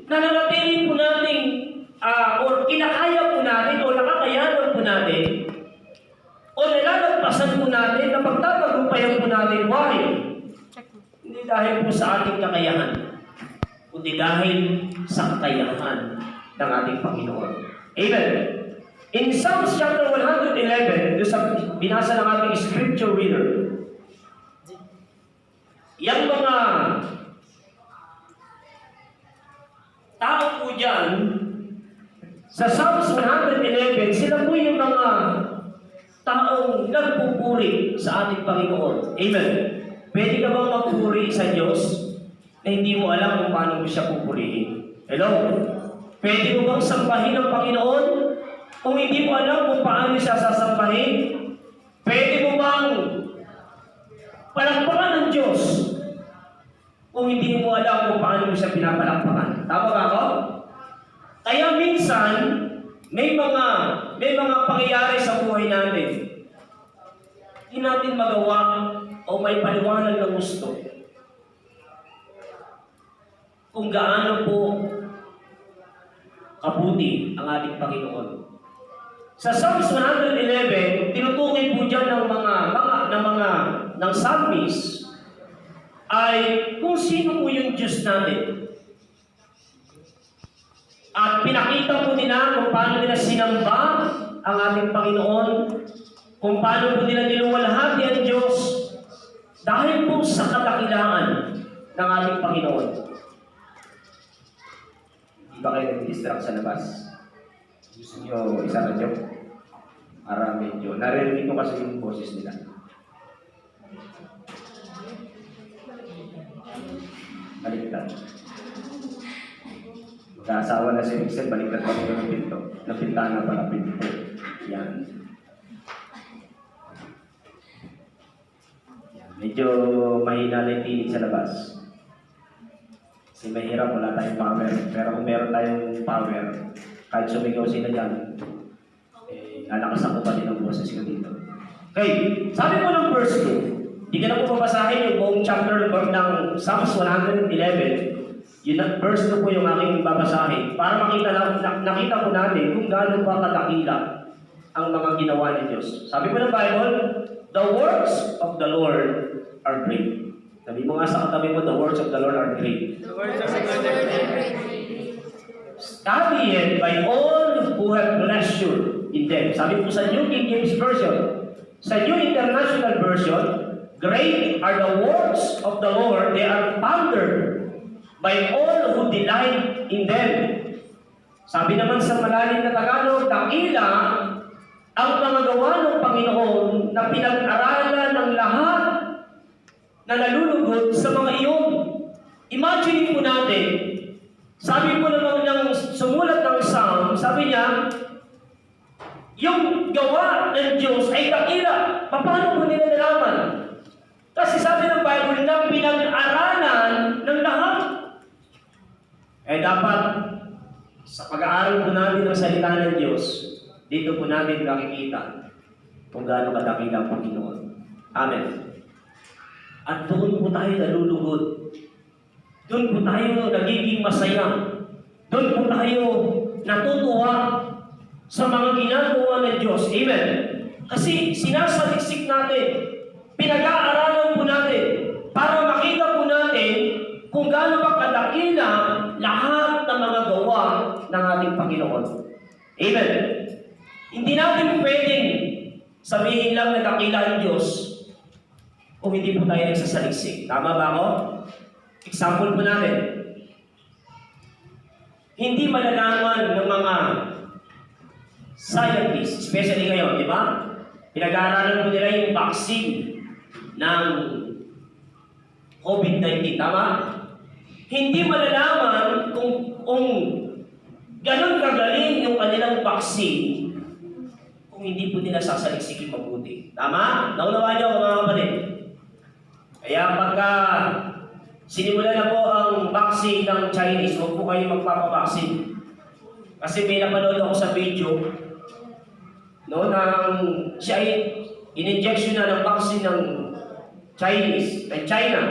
nananatili po natin or kinakaya po natin o nakakayanan po natin o nalalagpasan po natin na pagtatagumpayan po natin. Why? Hindi dahil po sa ating kakayahan, kundi dahil sa kakayahan ng ating Panginoon. Amen. In Psalms chapter 111, doon sa binasa ng ating scripture reader, yung mga tao po dyan, sa Psalms 111, sila po yung mga taong nagpupuri sa ating Panginoon. Amen. Pwede ka bang magpuri sa Diyos na hindi mo alam kung paano mo siya pupurihin? Hello? Pwede mo bang sampahin ang Panginoon kung hindi mo alam kung paano siya sasampahin? Pwede mo bang palakpakan ng Diyos kung hindi mo alam kung paano mo siya pinapalakpakan? Tama ba ako? Kaya minsan, may mga pangyayari sa buhay natin. Hindi natin magawa o may paliwanag na gusto kung gaano po kabuti ang ating Panginoon. Sa Psalms 111, tinutukoy po dyan ng psalmist ay kung sino po yung Diyos natin. At pinakita po nila kung paano nila sinamba ang ating Panginoon, kung paano po nila niluwalhati ang Diyos dahil po sa kadakilaan ng ating Panginoon. Hindi ba kayo nag-distract sa labas? Gusto nyo isa radyo? Para medyo naririnig ko kasi yung boses nila. Baliktad. Magkaasawa na si Mixel, baliktad pa ito ng pinto. Napintana pa ng pinto. Yan. Medyo mahina na yung tinig sa labas. Kasi mahirap, wala tayong power. Pero kung meron tayong power, kahit sumigaw sila dyan, lalakas ako pa din ang boses ko dito. Okay, sabi ko ng verse 2, hindi ka na po mabasahin yung buong chapter ng Psalms 111. Yun ang verse 2 po yung aking babasahin para nakita po natin kung gaano pa kadakila ang mga ginawa ni Diyos. Sabi ko ng Bible, the works of the Lord are great. Sabi mo nga sa katabi mo, the works of the Lord are great. The works of the Lord are great. Studied by all who have pleasure in them. Sabi po sa New King James Version. Sa New International Version, great are the works of the Lord. They are pondered by all who delight in them. Sabi naman sa malalim na Tagalog, dakila ang mga gawa ng Panginoon na pinag-aralan ng lahat na nalulugod sa mga iyon. Imagine po natin, sabi po naman ng sumulat ng Psalm, sabi niya, yung gawa ng Diyos ay dakila. Paano po nila nalaman? Kasi sabi ng Bible na pinag-aralan ng lahat. Dapat, sa pag-aaral po natin ng salita ng Diyos, dito po natin nakikita kung gaano kadakila ang Panginoon. Amen. At doon po tayo nalulugod. Doon po tayo nagiging masaya. Doon po tayo natutuwa sa mga ginagawa ng Diyos. Amen. Kasi sinasaliksik natin, pinag-aaralan po natin, para makita po natin kung gaano ba kadakila lahat ng mga gawa ng ating Panginoon. Amen. Hindi natin pwedeng sabihin lang na dakila ang Diyos kung hindi po tayo nagsasaliksik. Tama ba ako? Example po natin. Hindi malalaman ng mga scientists, especially ngayon, di ba? Pinag-aaralan po nila yung vaccine ng COVID-19. Tama? Hindi malalaman kung ganun kagaling yung kanilang vaccine kung hindi po nila sasaliksikin mabuti. Tama? Naunawaan niyo mga kapatid. Kaya pagka sinimulan na po ang vaccine ng Chinese, huwag po kayo magpapavaksin. Kasi may napanood ako sa video, no, siya ay in-injection na ng vaccine ng Chinese, ng China.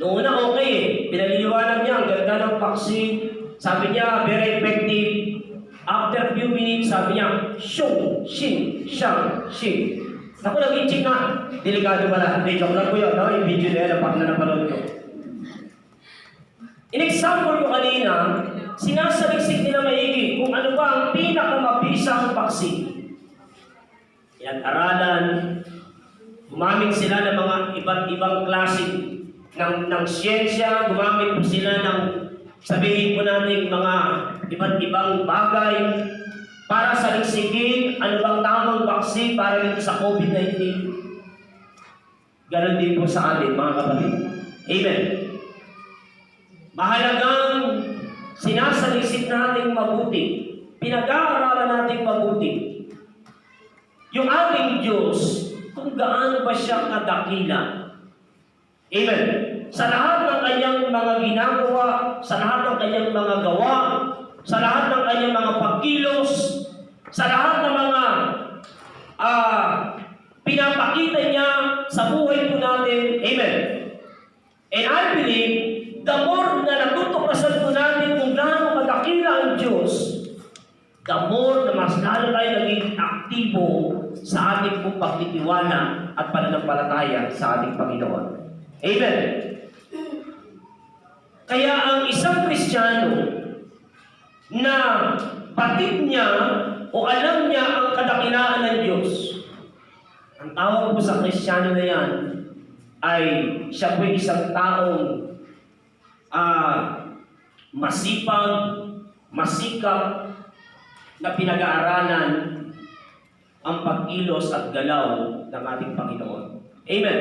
Noong una okay eh. Pinaliliwanag niya, ang ganda ng vaccine. Sabi niya, very effective. After few minutes, sabi niya, shung, shin, shang, shin. Ako nag-check na. Delikado pala. Hindi, joke lang ko yun. No? Yung video na yan, pag na napanood ko. In example ko kanina, sinasaliksik nila maigi kung ano ba ang pinakamabisang vaccine. Pinag-aralan, gumamit sila ng mga iba't ibang klase ng siyensya, gumamit po sila ng sabihin po natin mga iba't ibang bagay para saliksikin ano bang tamang vaccine para dito sa COVID-19. Ganon din po sa atin, mga kapatid. Amen. Mahalagang sinasaliksik natin mabuti, pinag-aaralan natin mabuti. Yung ating Diyos, kung gaano ba siya kadakila. Amen. Sa lahat ng kanyang mga ginagawa, sa lahat ng kanyang mga gawa, sa lahat ng kanyang mga pagkilos, sa lahat ng mga pinapakita niya sa buhay po natin. Amen. And I believe, the more na natutuklasan po natin kung gaano kadakila ang Diyos, the more na mas lalo tayo naging aktibo sa ating pong pagtitiwala at pananampalataya sa ating Panginoon. Amen. Kaya ang isang Kristiyano na batid niya o alam niya ang kadakilaan ng Diyos, ang tawag po sa Kristiyano na yan ay siya po isang taong masipag, masikap, na pinag-aaralan ang pagkilos at galaw ng ating Panginoon. Amen.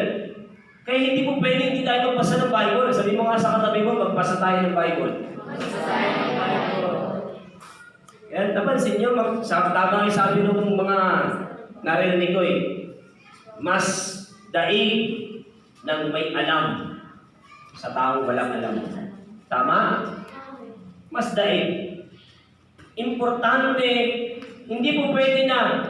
Kaya hindi po pwede hindi tayo magbasa ng Bible. Sabi mo nga sa katabi mo, magbasa tayo ng Bible. Yan, napansin nyo, tama yung sabi ng mga narinig ko eh, mas daig ng may alam sa taong walang alam. Tama? Mas daig. Importante, hindi po pwede na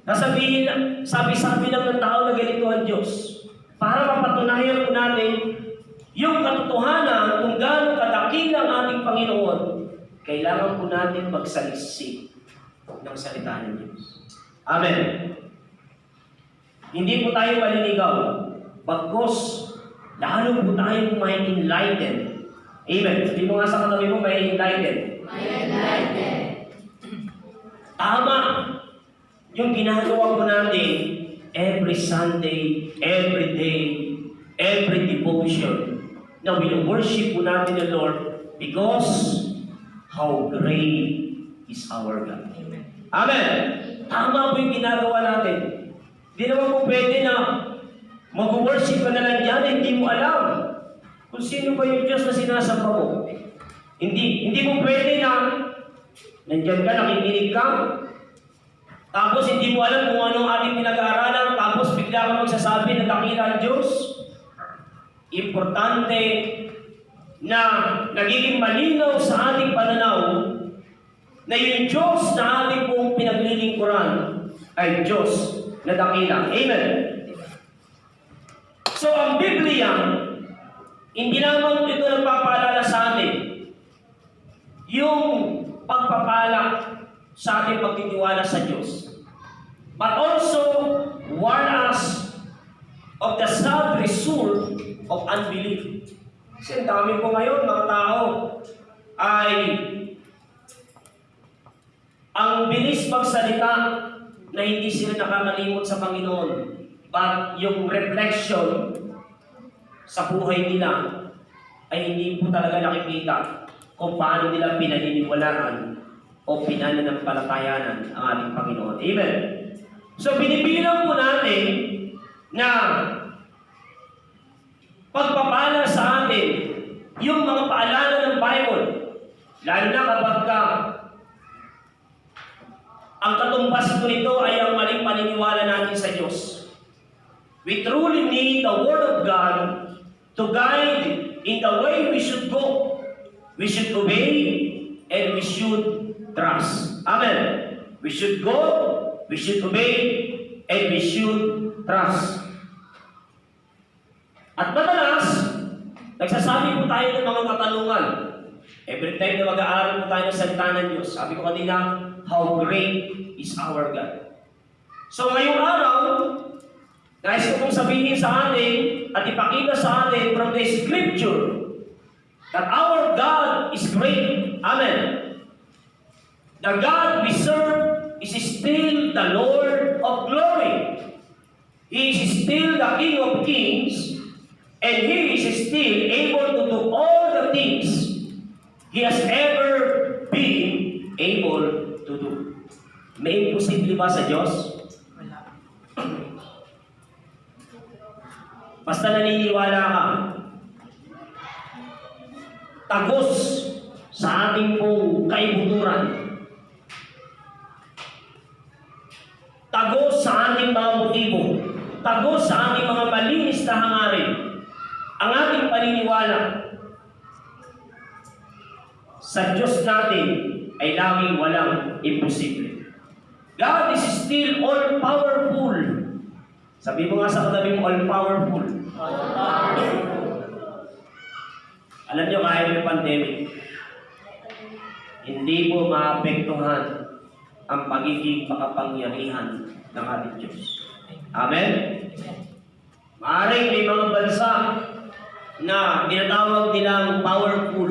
nasabihin, sabi-sabi lang ng tao na ganito ang Diyos. Para mapatunayan po natin yung katotohanan kung gaano kadakila ang ating Panginoon, kailangan po natin magsaliksik ng salita ng Diyos. Amen. Hindi po tayo maliligaw, bagkos lalo po tayong may enlightened. Amen. Sabi mo nga sa katabi mo, may enlightened. May enlightened. Tama yung ginagawa po natin every Sunday, every day, every devotion na wino-worship po natin the Lord because how great is our God. Amen. Amen. Tama po yung ginagawa natin. Hindi naman po pwede na mag-worship ka na lang yan, hindi mo alam kung sino ba yung Diyos na sinasamba mo. Hindi po pwede na nandiyan ka, nakikinig ka, tapos hindi mo alam kung anong ating pinag-aaralan, tapos bigla ka magsasabi na dakila ang Diyos. Importante na nagiging malinaw sa ating pananaw na yung Diyos na ating pong pinaglilingkuran ay Diyos na dakila. Amen. So ang Biblia, hindi lamang ito nagpapaalala sa atin yung pagpapala sa ating pagtitiwala sa Diyos, but also warn us of the sad result of unbelief. Kasi ang dami po ngayon, mga tao, ay ang bilis magsalita na hindi sila nakakalimot sa Panginoon, but yung reflection sa buhay nila ay hindi po talaga nakikita kung paano nila pinaniniwalaan o pinananampalatayanan ang ating Panginoon. Amen. So, binibilang po natin na pagpapala sa atin yung mga paalala ng Bible, lalo na kapag ang katumbas po nito ay ang maling paniniwala natin sa Diyos. We truly need the Word of God to guide in the way we should go. We should obey and we should trust. Amen. We should go, we should obey, and we should trust. At madalas, Nagsasabi po tayo ng mga katanungan. Every time na mag-aaral po tayo ng salita ng Diyos, sabi ko kanina, how great is our God. So ngayong araw, nais ko pong sabihin sa atin at ipakita sa atin from the Scripture that our God is great. Amen. The God we serve is still the Lord of glory. He is still the King of kings, and He is still able to do all the things He has ever been able to do. May imposible ba sa Diyos? Wala. Basta naniniwala ka, tagos sa ating pong kaibuturan, tagos sa ating mga motibo, tagos sa ating mga malinis na hangarin, ang ating paniniwala sa Diyos natin ay laging walang imposible. God is still all-powerful. Sabi mo nga sa katabi mo, all-powerful. Alam nyo, kahit may pandemic, hindi po maapektuhan ang pagiging makapangyarihan ng ating Diyos. Amen? Maaaring may mga bansa na tinatawag nilang powerful.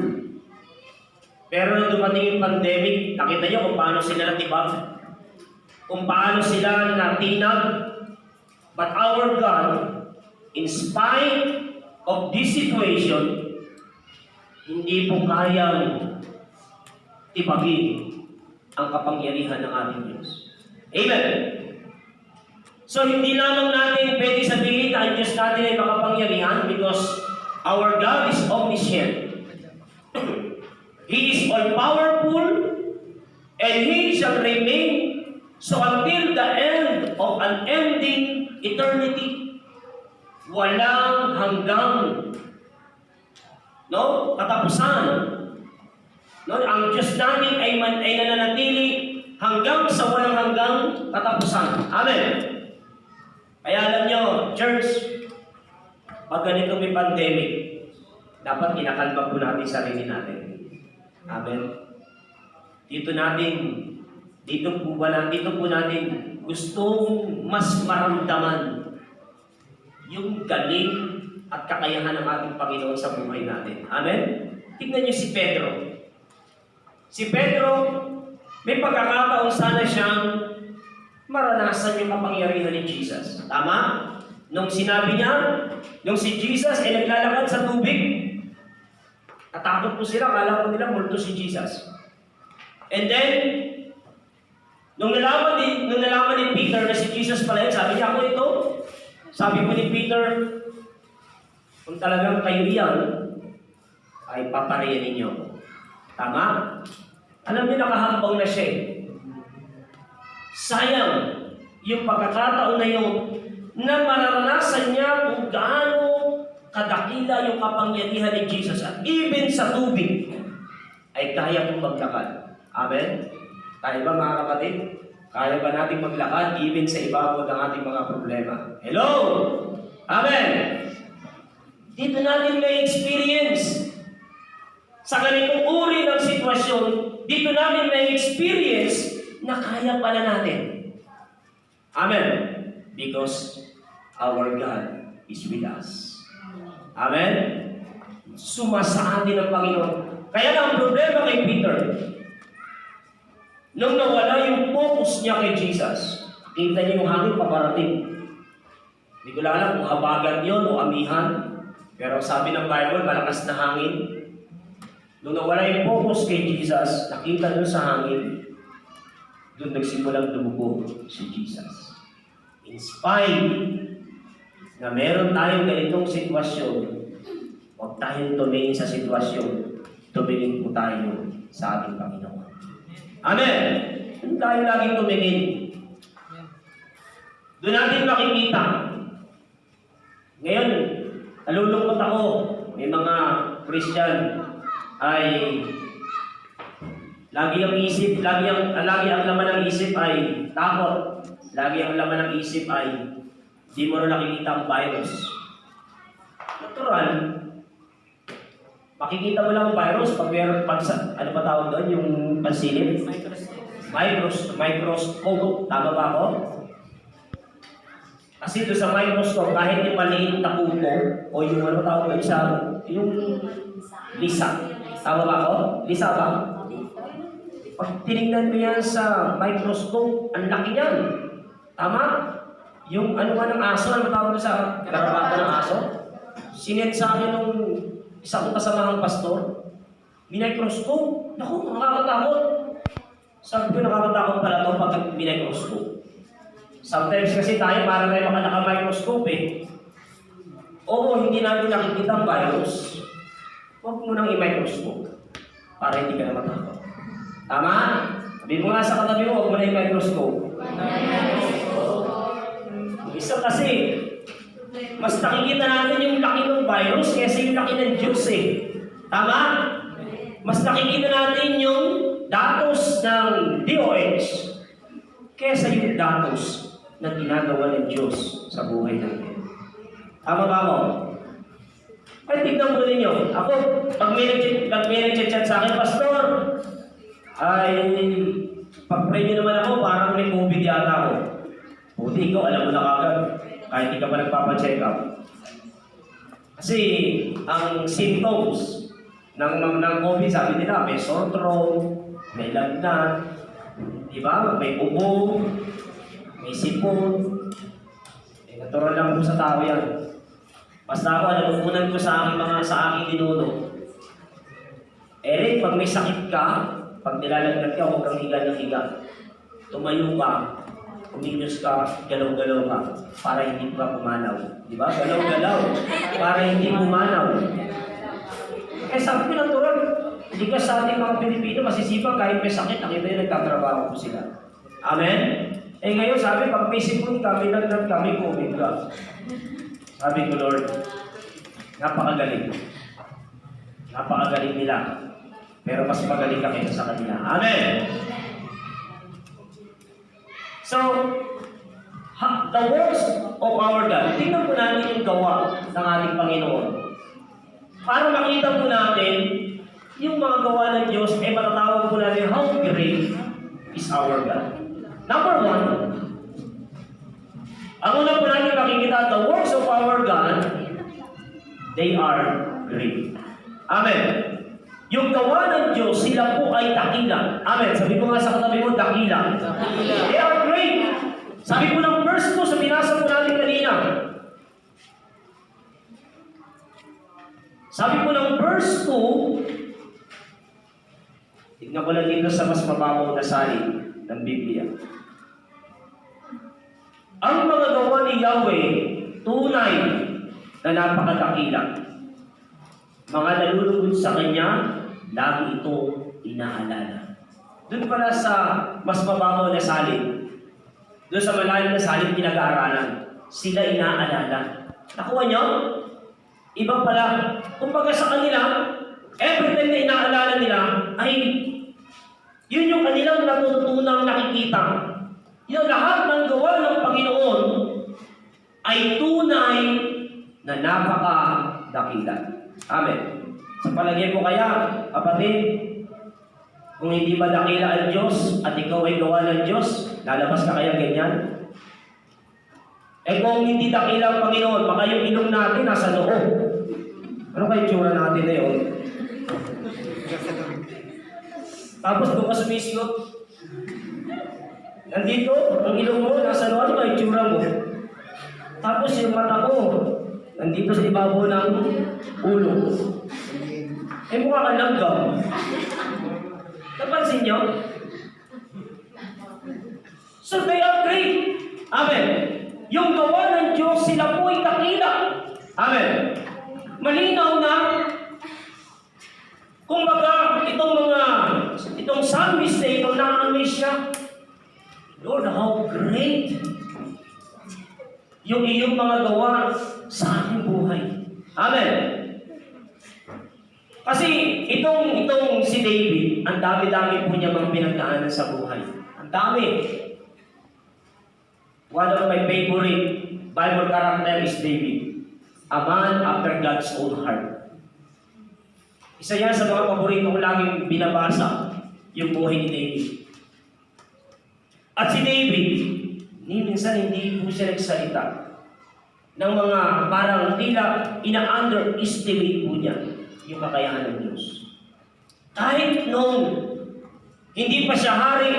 Pero nung dumating yung pandemic, nakita nyo kung paano sila natibag, kung paano sila natinag. But our God, in spite of this situation, hindi po kayang tibagin ang kapangyarihan ng ating Diyos. Amen? So, hindi lamang natin pwede sabihin na ang Diyos natin ay makapangyarihan because our God is omniscient. He is all-powerful and He shall remain so until the end of unending eternity. Walang hanggang katapusan. Ang Diyos natin ay nananatili hanggang sa walang hanggang katapusan. Amen. Kaya alam nyo, church, pag ganito may pandemic, dapat kinakalma po natin sarili natin. Amen. Dito po natin gustong mas maramdaman yung galing at kakayahan ng ating Panginoon sa buhay natin. Amen? Tignan niyo si Pedro. Si Pedro, may pagkakataon sana siyang maranasan yung kapangyarihan ni Jesus. Tama? Nung sinabi niya, nung si Jesus ay naglalakad sa tubig, natakot po sila, kala ko nila multo si Jesus. And then, nung nalaman ni Peter na si Jesus pala yun, sabi niya, ako ito. Sabi po ni Peter, kung talagang kayo yan, ay paparayan ninyo. Tama? Alam niyo, nakahambang na siya. Sayang yung pagkakataon na yun na mararanasan niya kung gaano kadakila yung kapangyarihan ni Jesus at even sa tubig ay kaya pong maglakad. Amen? Tayo ba mga kapatid? Kaya ba natin maglakad even sa ibabaw ng ating mga problema? Hello? Amen? Dito natin may experience. Sa ganitong uri ng sitwasyon, dito natin may experience na kaya pala natin. Amen? Because our God is with us. Amen? Sumasa atin ang Panginoon. Kaya na ang problema kay Peter, nung nawala yung focus niya kay Jesus, kita niyo yung hangin paparating. Hindi ko lang alam kung habagat yun o amihan, pero sabi ng Bible, malakas na hangin. Nung nawala yung focus kay Jesus, nakita doon sa hangin, doon nagsimulang lumubo si Jesus. In spite na meron tayong ganitong sitwasyon, huwag tayong tumingin sa sitwasyon, tumingin po tayo sa ating Panginoon. Amen! Doon tayo laging tumingin. Doon natin makikita. Ngayon, nalulungkot ako, may mga Christian ay lagi ang laman ng isip ay takot. Lagi ang laman ng isip ay di mo na nakikita ang virus. Natural, Makikita mo lang ang virus pag meron, ano ba tawag doon, yung pansilip? Microscope. Tama ba ako? Kasi doon sa microscope, kahit yung maliit na kuko, o yung ano tawag doon sa, yung lisa. Tama ba ako? Lisa ba? Pag tinignan mo yan sa microscope, ang laki yan. Tama? Yung ano nga ng aso, ano tawag doon sa garabato ng aso? Sinet sa akin nung isa kong kasamahang pastor, minicroscope. Naku, nakakatakot. Sabi ko, nakakatakot pala ito pag minicroscope. Sometimes kasi tayo, parang tayo naka-microscope eh. Oo, hindi natin nakikita ang virus. Huwag mo nang i-microscope para hindi ka na matakot. Tama? Sabi mo nga sa katabi mo, huwag mo na i-microscope. Isa kasi, mas nakikita natin yung laki ng virus kaysa yung laki ng Diyos eh. Tama? Mas nakikita natin yung datos ng DOH kaysa yung datos na ginagawa ng Diyos sa buhay natin. Tama ba mo? Ay, tignan mo ninyo. Ako, pag may nag-chat sa akin, Pastor, ay, pag-pray nyo naman ako, parang may COVID yata ako. Buti ikaw, alam mo na kagad, kahit di ka pa nagpapacheck up. Kasi, ang symptoms ng COVID, sabi nila, may sore throat, may lagnat, diba? May ubo, may sipon. Natural lang po sa tao yan. Basta ako, napupunan ko sa aking dinuno. Eric, pag may sakit ka, pag nilalagnat ka, huwag kang higa ng higa. Tumayo ka, kumilos ka, galaw-galaw ka, para hindi ka pumanaw. Di ba? Galaw-galaw, para hindi pumanaw. Eh sabi ko natural, hindi ka sa ating mga Pilipino masisipag kahit may sakit, nakita yung nagtatrabaho po sila. Amen? Eh ngayon sabi, pag may sipon ka, may lagnat ka, may COVID ka. Sabi ko, Lord, napakagaling. Napakagaling nila. Pero mas magaling ka kaysa sa kanila. Amen! So, the works of our God, tingnan po natin yung gawa ng ating Panginoon. Para makita po natin yung mga gawa ng Diyos, eh matatawag po natin how great is our God. Number one, ang una po natin makikita, the works of our God, they are great. Amen. Yung gawa ng Diyos, sila po ay dakila. Amen. Sabi ko nga sa katabi mo, dakila. They are great. Sabi ko ng verse 2 sa binasa po natin kanina. Sabi ko ng verse 2, tignan ko lang dito sa mas mababaw na salin ng Biblia. Ang mga gawa ni Yahweh, tunay na napakadakila. Mga nalulugod sa Kanya, lagi ito inaalala. Doon pala sa mas mababaw na salin, doon sa malalim na salin pinag-aaralan, sila inaalala. Nakuha niyo? Iba pala, kumbaga sa kanila, every time na inaalala nila, ay yun yung kanilang natutunang nakikita. Yung lahat ng gawa ng Panginoon ay tunay na napakadakila. Amen. Sa palagay mo kaya, kapatid, kung hindi ba dakila ang Diyos at ikaw ay gawa ng Diyos, lalabas ka kaya ganyan? Eh kung hindi dakila ang Panginoon, baka yung ilong natin nasa loob. Ano kayo tsura natin na yun? Tapos doon ka sumisilot. Nandito, ang ilong mo, nasa loob, ano kayo tsura mo? Tapos yung mata ko, nandito sa ibabaw ng ulo. Eh mukha kang langgam. Napansin nyo? So they are great. Amen. Yung gawa ng Diyos, sila po ay dakila. Amen. Malinaw na kung baga itong psalmist na ito, na-amaze siya. Lord, how great yung iyong mga gawa sa aking buhay. Amen. Kasi itong si David, ang dami-dami po niya mga pinagdaanan sa buhay. Ang dami. One of my favorite Bible character is David. A man after God's own heart. Isa yan sa mga paborito ko laging binabasa, yung buhay ni David. At si David, minsan hindi po siya nagsalita ng mga parang tila ina-underestimate po niya yung kakayahan ng Diyos. Kahit nung hindi pa siya hari,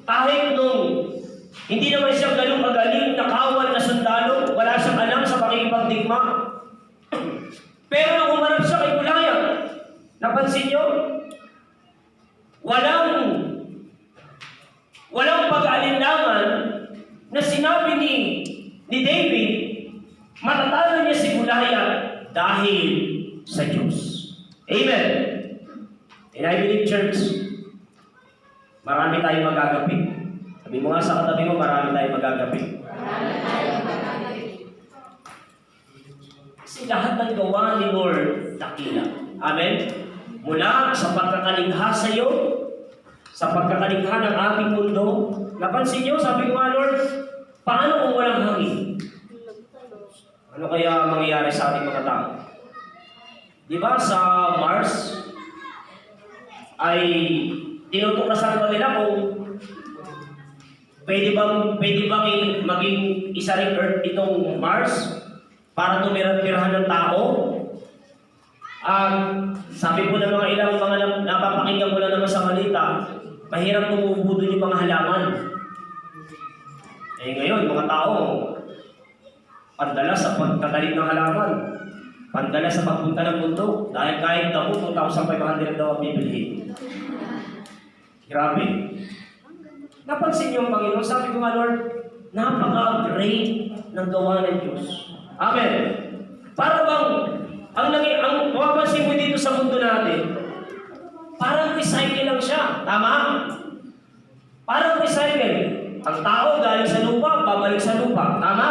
kahit nung hindi naman siya ganun kagaling na kawal na sundalo, wala siyang alam sa pakikipagdigma. Pero nung umarap siya kay Goliath, napansin niyo? Walang pag-aalinlangan na sinabi ni David, matatalo niya si Goliath dahil sa Diyos. Amen. And I believe, church, marami tayong magagapi. Sabi mo nga sa katabi mo, marami tayong magagapi. Kasi lahat ng gawa ni Lord, dakila. Amen? Mula sa pagkakaligha sa iyo, sa pagkakaligha ng ating mundo, napansin niyo, sabi ko nga, Lord, paano kung walang hangin? Ano kaya mangyayari sa ating mga tao? Di ba sa Mars, ay tinutuklasan pa nila kung pwede bang maging isa ring Earth itong Mars para tumira-tirahan ng tao? Sabi po ng mga ilang mga napapakinggan ko na naman sa balita, mahirap tumubo doon yung mga halaman. Eh ngayon, mga tao, pandala sa pagtatalim ng halaman, pandala sa pagpunta ng mundo, dahil kahit daw 2,500 daw ang bibilihin. Grabe. Napansin niyo ang Panginoon, sabi ko nga, Lord, napaka-great ng gawa ng Diyos. Amen. Para bang, ang mapapansin mo dito sa mundo natin, parang recycle lang siya. Tama? Parang recycle. Ang tao galing sa lupa, babalik sa lupa. Tama?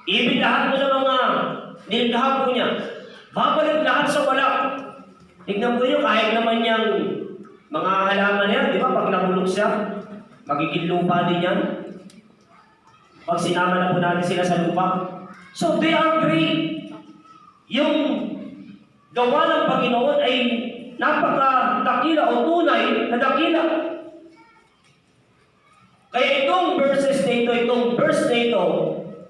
Ibig lahat mo ng mga niligha po niya, babalik lahat sa wala. Tignan po niyo, kahit naman yung mga halaman yan, di ba? Pag nabulok siya, magiging lupa din yan. Pag sinama na po natin sila sa lupa. So they are great. Yung gawa ng Panginoon ay napaka-dakila o tunay na dakila. Kaya itong verse na ito,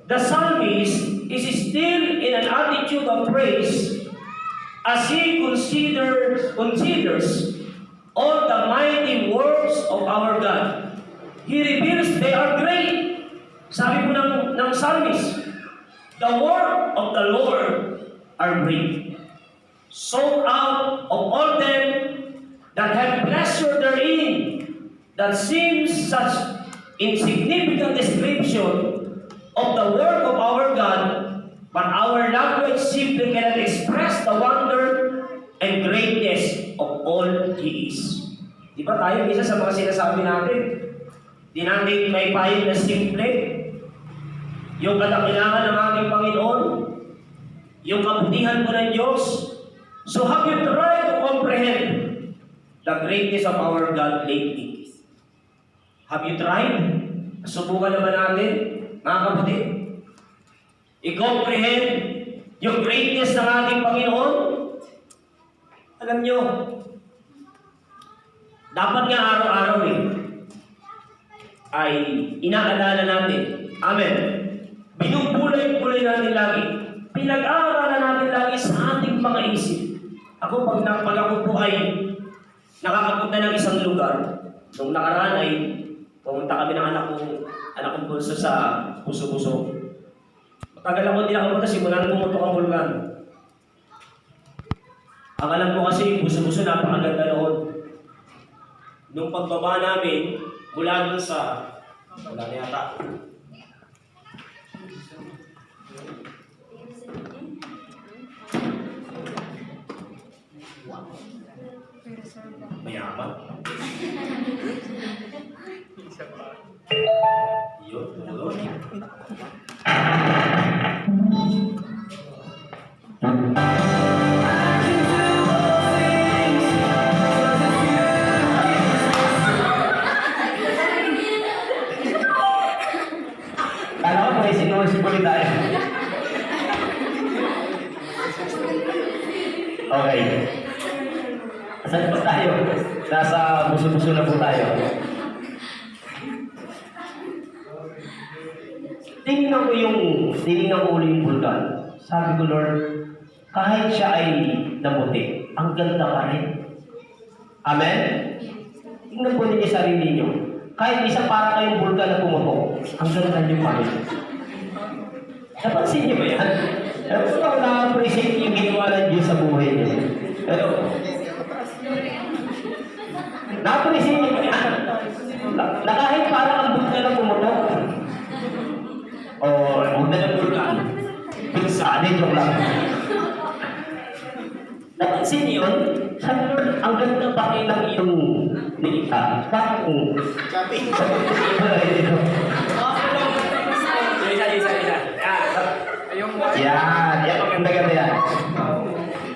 the psalmist is still in an attitude of praise as he considers all the mighty works of our God. He reveals they are great. Sabi po ng psalmist, the work of the Lord are great. Sought out of all them that have pleasure therein, that seems such insignificant description of the work of our God, but our language simply cannot express the wonder and greatness of all He is. Di ba tayo, isa sa mga sinasabi natin, di natin may pahid na simple, yung kadakilangan ng ating Panginoon, yung kabutihan po ng Diyos. So have you tried to comprehend the greatness of our God lately? Have you tried? Subukan naman natin, mga kapatid. I-comprehend yung greatness ng ating Panginoon. Alam nyo, dapat nga araw-araw ay inaalala natin. Amen. Binubulay-bulay natin lagi. Pinag-aaralan natin lagi sa ating mga isip. Ako, pag ako po ay nakakapunta ng isang lugar, nung nakaraan ay pumunta kami ng anak kong bunso sa Puso-Puso. Matagal ako hindi nakapunta, simula nang pumutok ang bulgan. Ang alam ko kasi, Puso-Puso napakaganda noon. Nung pagbaba namin, mula dun sa, wala na yata. Mayaman. Yun, tulog. Kala ko may sinulit tayo. Okay. tayo. Nasa buso-buso na po tayo. Tinignan ko ulit yung bulkan. Sabi ko, Lord, kahit siya ay nabuti, ang ganda pa rin. Amen? Tingnan po ninyo sarili niyo. Kahit isa para kayong bulkan na pumutok, ang ganda niyo pa rin. Napansin niyo ba yan? Pero kung ako na-appreciate yung ginawa ng Diyos sa buhay niyo. Pero, na-appreciate niyo ba yan? Na kahit parang ang bulkan na pumutok, o huwag na ng bulkan, pinsanin yung lang. Napansin niyo yun? Sabi ko, ang ganda pa rin ng iyong nikita. Bakit kung... Isa. Yan, maganda-ganda yan.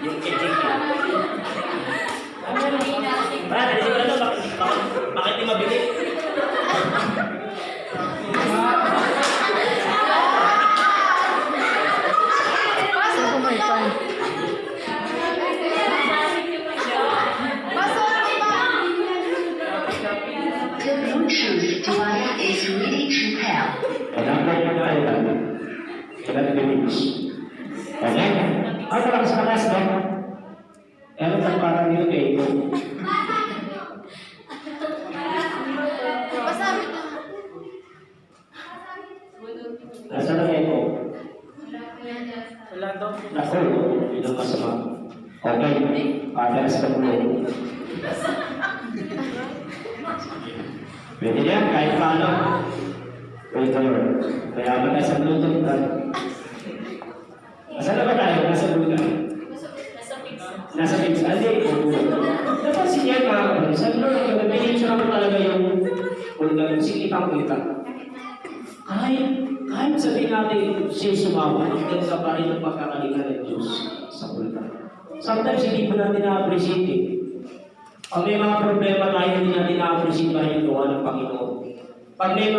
Yung kitchen. Parang, naisip ko na ito, bakit di mabili? The Bluetooth device is ready to pair. Okay? Ay, talaga sa kanas, no? Ano pang parang yun kayo? Pasabi na. Nasa na kayo? Wala daw. Nako, yun ang masama. Okay, patas ka mo. Pwede yan, kahit paano. Wait a minute. Kaya ba tayo sa Bluetooth? Asan na ba tayo? Nasa Bluetooth? Nasa pizza. Hindi. Napansin yan mga kapatid. Sabi ko, nag-picture ako talaga yung sikitang-kita. Kahit sabihin natin siya sumama, ang ganda pa rin ang pagkakalingan ng Diyos sa kulta. Sometimes hindi po natin na-appreciate eh. Pag may mga problema tayo, hindi natin na-appreciate pa rin yung gawa ng Panginoon. Pag may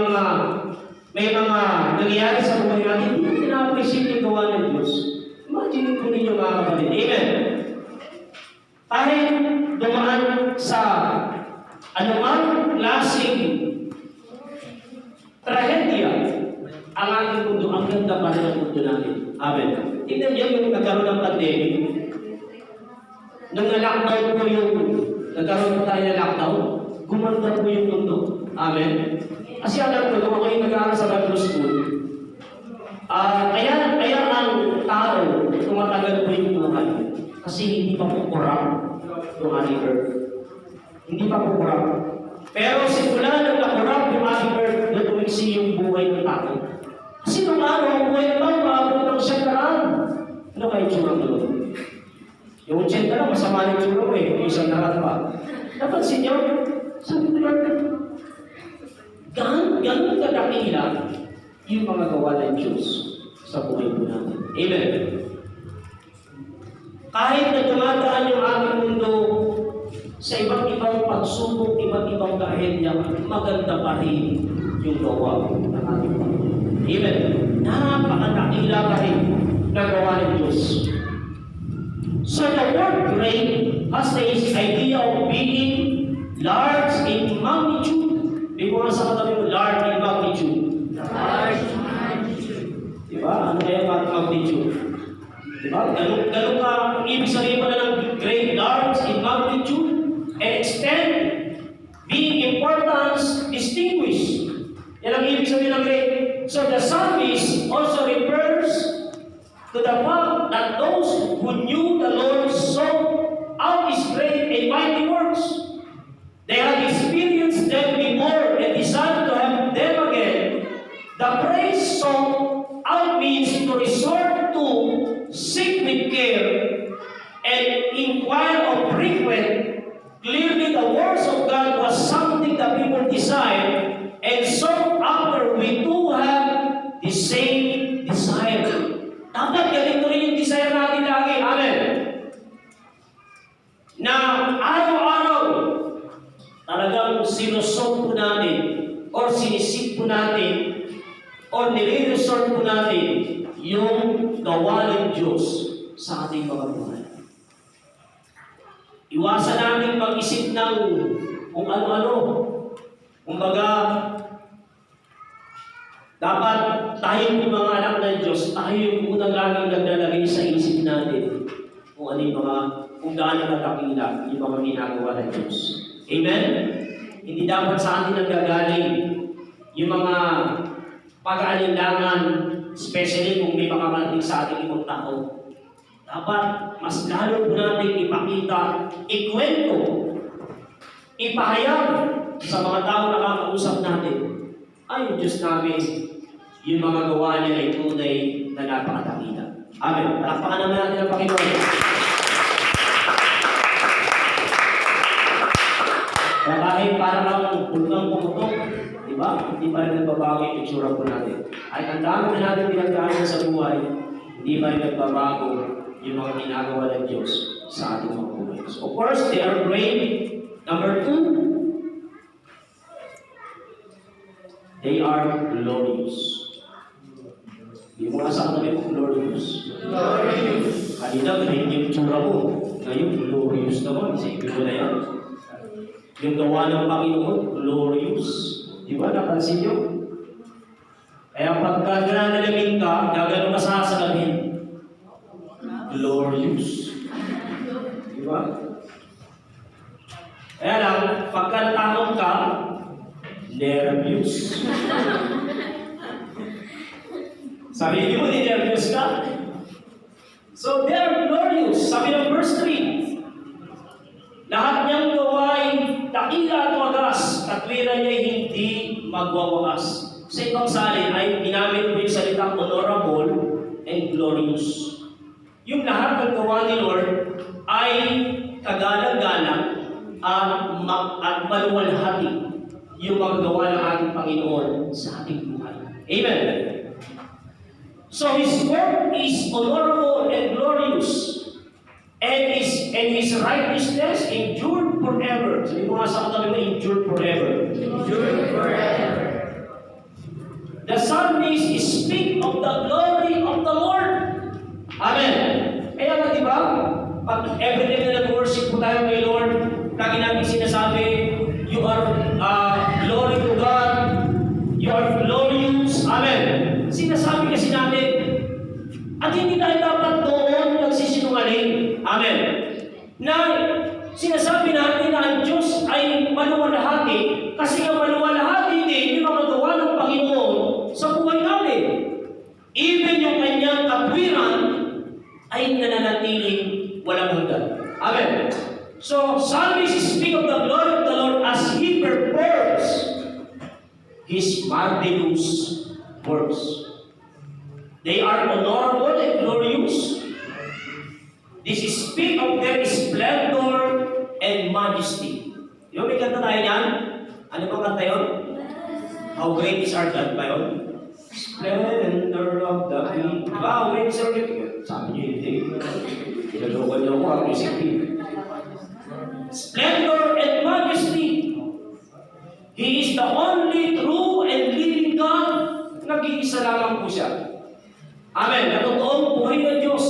mga nangyayari sa buhay natin, hindi natin na-appreciate yung gawa ng Diyos. Imagine po ninyo mga kapatid. Amen? Kahit dumaan sa anumang klaseng trahedya, ang ating mundo, ang ganda pa rin ang mundo natin. Amen. Tignan niyo yung nagkaroon ng pandemic. Nung na-lockdown po nagkaroon po tayo ng lockdown, gumanda po yung mundo. Amen. Kasi alam ko, nung ako yung nag-aaral sa Bible School, kaya ang tao, tumatagal po yung buhay. Kasi hindi pa po corrupt yung ating earth. Hindi pa po corrupt. Pero simula nang na-corrupt yung ating earth, doon umiksi yung buhay ng tao. Kasi nung araw, ang buhay ng tao, maabot ng siyang karaan. Ano kayo tsura doon? Yung 80 lang, masama ng tsura eh, yung isang narat pa. Napansin niyo? Sabi ko lang, ganun kadakila yung mga gawa ng Diyos sa buhay po natin. Amen. Kahit na tumataan yung ating mundo sa iba't ibang pagsubok, iba't ibang kahedya, maganda pa rin yung gawa ng ating Panginoon. Amen. Napakadakila pa rin ng gawa ng Diyos. So the word great has this idea of being large in magnitude. Biko nga sa katabi mo, large in magnitude. Large in magnitude. Diba? Ano kaya magnitude? Diba? Ganun ka, ang ibig sabihin pa na ng great, large in magnitude, and extent, being importance, distinguished. Yan ang ibig sabihin ng great. So the psalmist also refers to the fact that those who knew the Lord saw out His great and mighty works. They had experienced them before and desired to have them again. The praise song out means to resort to, seek with care, and inquire of frequent. Clearly, the words of God was something that people desired, and sought after. We do have the same desire. Dapat ganito rin yung desire natin lagi. Amen. Na araw-araw, talagang sinusok po natin, or sinisip po natin, or nire-resort po natin yung gawa ng Diyos sa ating mga buhay. Iwasan natin mag-isip ng kung ano-ano. Kumbaga, dapat tayo yung mga anak ng Diyos, tayo yung unang laging naglalagay sa isip natin kung ano yung kung gaano katakila yung mga ginagawa ng Diyos. Amen? Hindi dapat sa atin nagagaling yung mga pag-aalinlangan, especially kung may makakarating sa ating ibang tao. Dapat mas lalo po natin ipakita, ikwento, ipahayag sa mga tao na nakakausap natin. Ay, yung Diyos namin, yung mga gawa niya ay tunay na napakatakila. Amen. Palakpakan naman natin ang Panginoon. Kaya kahit parang pulgang pumutok, di ba? Hindi pa rin nagbabago yung itsura po natin. Ay, ang dami na natin pinagdaanan sa buhay, hindi pa rin nagbabago yung mga ginagawa ng Diyos sa ating mga buhay. So, of course, they are great. Number 2, they are glorious. Hindi mo nasa katabi mo, glorious. Glorious. Kanina, ganyan yung tsura mo. Ngayon, glorious naman. Isipin mo na yan. Yung gawa ng Panginoon, glorious. Di ba? Napansin nyo? Kaya pagka nanalamin ka, gagano ka sa salamin. Glorious. Di ba? Kaya lang, pagka natakot ka, nervous. Sabi mo, di nervous ka? So, they are glorious. Sabi ng verse 3, lahat niyang gawa'y dakila at wagas, katwiran niya hindi magwawakas. Sa ibang salin ay ginamit mo yung salitang honorable and glorious. Yung lahat ng gawa ni Lord ay kagalang-galang at maluwalhati yung mga gawa ng ating Panginoon sa ating buhay. Amen. So His work is honorable and glorious, and His righteousness endured forever. Sabi mo nga sa katabi mo, endured forever. Endured forever. The psalmist speak of the glory of the Lord. Amen. Kaya nga, di ba? Pag every time na nag-worship po tayo kay Lord, lagi natin sinasabi, you are glory to God, you are glorious. Amen. Sinasabi kasi natin, at hindi tayo dapat doon nagsisinungaling. Amen. Na sinasabi natin na ang Diyos ay maluwalhati, kasi ang maluwalhati din yung mga gawa ng Panginoon sa buhay natin. Even yung kanyang katwiran ay nananatiling walang hanggan. Amen. So, psalmist speak of the glory of the Lord as He performs His marvelous works. They are honorable and glorious. This is speak of their splendor and majesty. Yung may kanta tayo yan? Ano bang kanta yun? How great is our God ba yun? Splendor of the King. Wow, great is our God. Sabi niyo hindi. Pinalokan niyo ako ang music team. Splendor and majesty. He is the only true and living God. Nag-iisa lamang po siya. Amen. Na totoong buhay ng Diyos.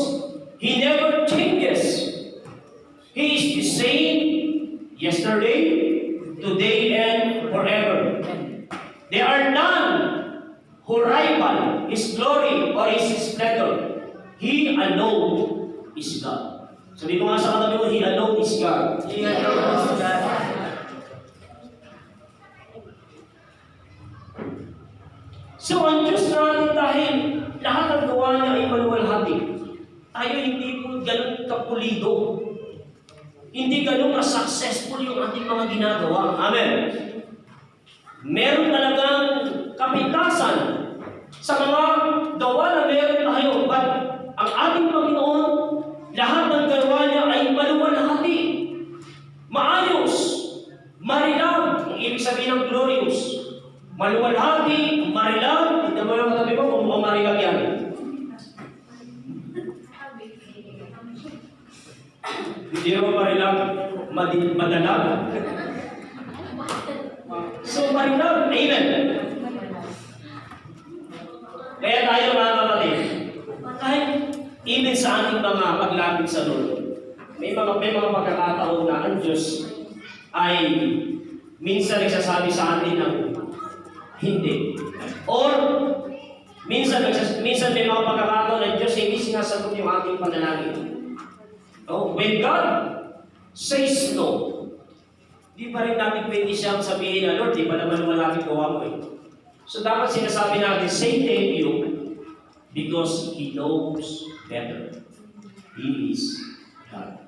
He never changes. He is the same yesterday, today, and forever. There are none who rival His glory or His splendor. He alone is God. Sabi ko nga sa katabi mo, He alone is God. He alone is God. So, ang Diyos natin dahil lahat ng gawa niya ay maluwalhati. Tayo hindi po ganun kapulido. Hindi ganun ka-successful yung ating mga ginagawa. Amen. Meron talagang kapitasan sa mga gawa na meron tayo. But ang ating Panginoon, lahat ng gawa niya ay maluwalhati. Maayos. Marilag. Ang ibig sabihin ng glorious. Maluwalhati, marilag. Tignan mo yung katabi mo kung marilag yan. Hindi mo marilag, madalag. So, marilag, amen. Kaya tayo mga kapatid, kahit even sa ating mga paglapit sa Lord, may mga pagkakataon na ang Diyos ay minsan nagsasabi sa atin ng hindi. Or minsan may mga pagkakataon na Diyos hindi sinasagot yung ating panalangin. Oh, when God says no, di pa rin natin pwede siyang sabihin na, Lord, di pa naman natin gawa mo eh. So dapat sinasabi natin, say thank you because He knows better. He is God.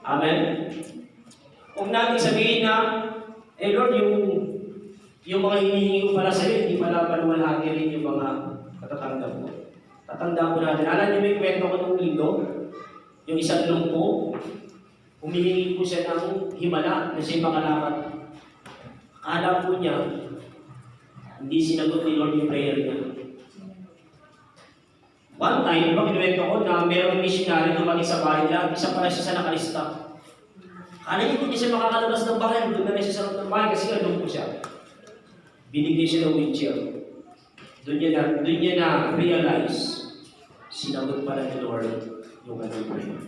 Amen? Huwag natin sabihin na, Lord, yung mga hinihingi ko pala sa'yo, hindi pala paluwalhati rin yung mga katatanggap ko. Tatandaan ko natin. Alam niyo may kwento ko nung linggo? Yung isang lungpo, humihingi ko siya ng himala na siya makalakad. Akala po niya, hindi sinagot ni Lord yung prayer niya. One time, kinuwento ko na mayroong missionary dumating sa bahay niya, isa pala siya sa nakalista. Akala niya hindi siya makakalabas ng bahay, doon na siya sa loob ng bahay kasi nga lungpo siya. Binigay siya ng wheelchair. Doon niya na realize, sinagot pala ni Lord yung kanyang prayer.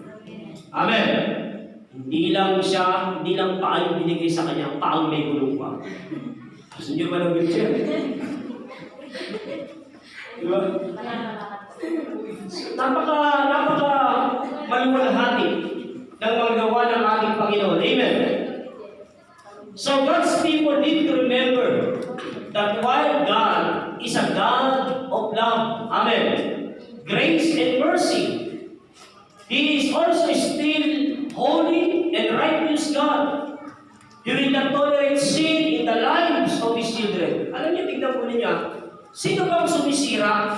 Amen! Hindi lang paa yung binigay sa kanya, paang may gulong pa. Gusto niyo ba ng wheelchair? Diba? Napaka maluwalhati ng mga gawa ng ating Panginoon. Amen? So God's people need to remember that while God is a God of love, amen, grace and mercy, He is also still holy and righteous God. He will not tolerate sin in the lives of His children. Alam niyo, tignan po niya, sino bang sumisira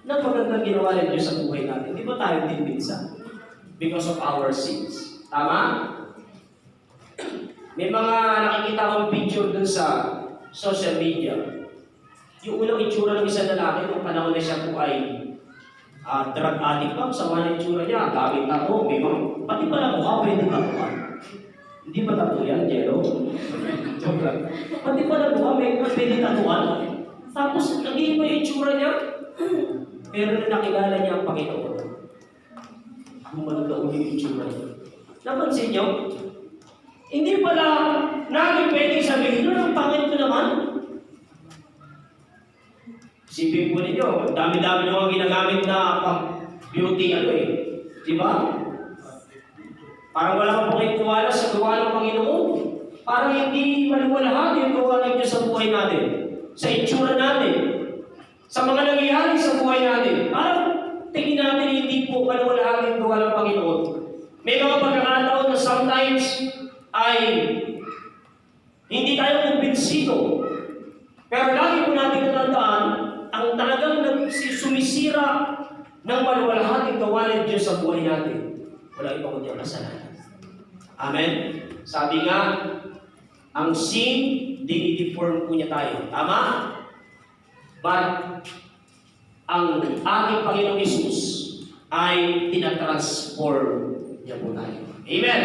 ng magandang ginawa ng Diyos sa buhay natin? Di ba tayo din minsan? Because of our sins. Tama? May mga nakikita akong picture dun sa social media. Yung unang itsura ng isang lalaki, nung panahon na siya po ay drug addict pa, sama ng itsura niya, gamit ako, may mga, pati pala mukha, pwede tatuan. Hindi ba tatu yan, Jero? Joke lang. Pati pala mukha, may pwede tatuan. Tapos, naging pa yung itsura niya, pero na nakilala niya ang Panginoon. Gumalang na uli yung itsura niya. Napansin niyo? Hindi pala namin pwedeng sabihin, Lord, ang pangit ko naman. Sipin po ninyo, dami-dami nyo ang ginagamit na pang-beauty, di ba? Parang wala kang pakikuwala sa gawa ng Panginoon. Parang hindi maluwalhati yung gawa ng Diyos sa buhay natin, sa itsura natin, sa mga nangyayari sa buhay natin. Parang tingin natin hindi po maluwalhati yung gawa ng Panginoon. May mga pagkakataon na sometimes ay hindi tayo kumbinsido. Pero lagi po natin natandaan, ang talagang sumisira ng maluwalhating gawa ng Diyos sa buhay natin, wala iba kundi ang kasalanan. Amen? Sabi nga, ang sin, dinideform po niya tayo. Tama? But, ang ating Panginoong Isus ay tinatransform niya po tayo. Amen?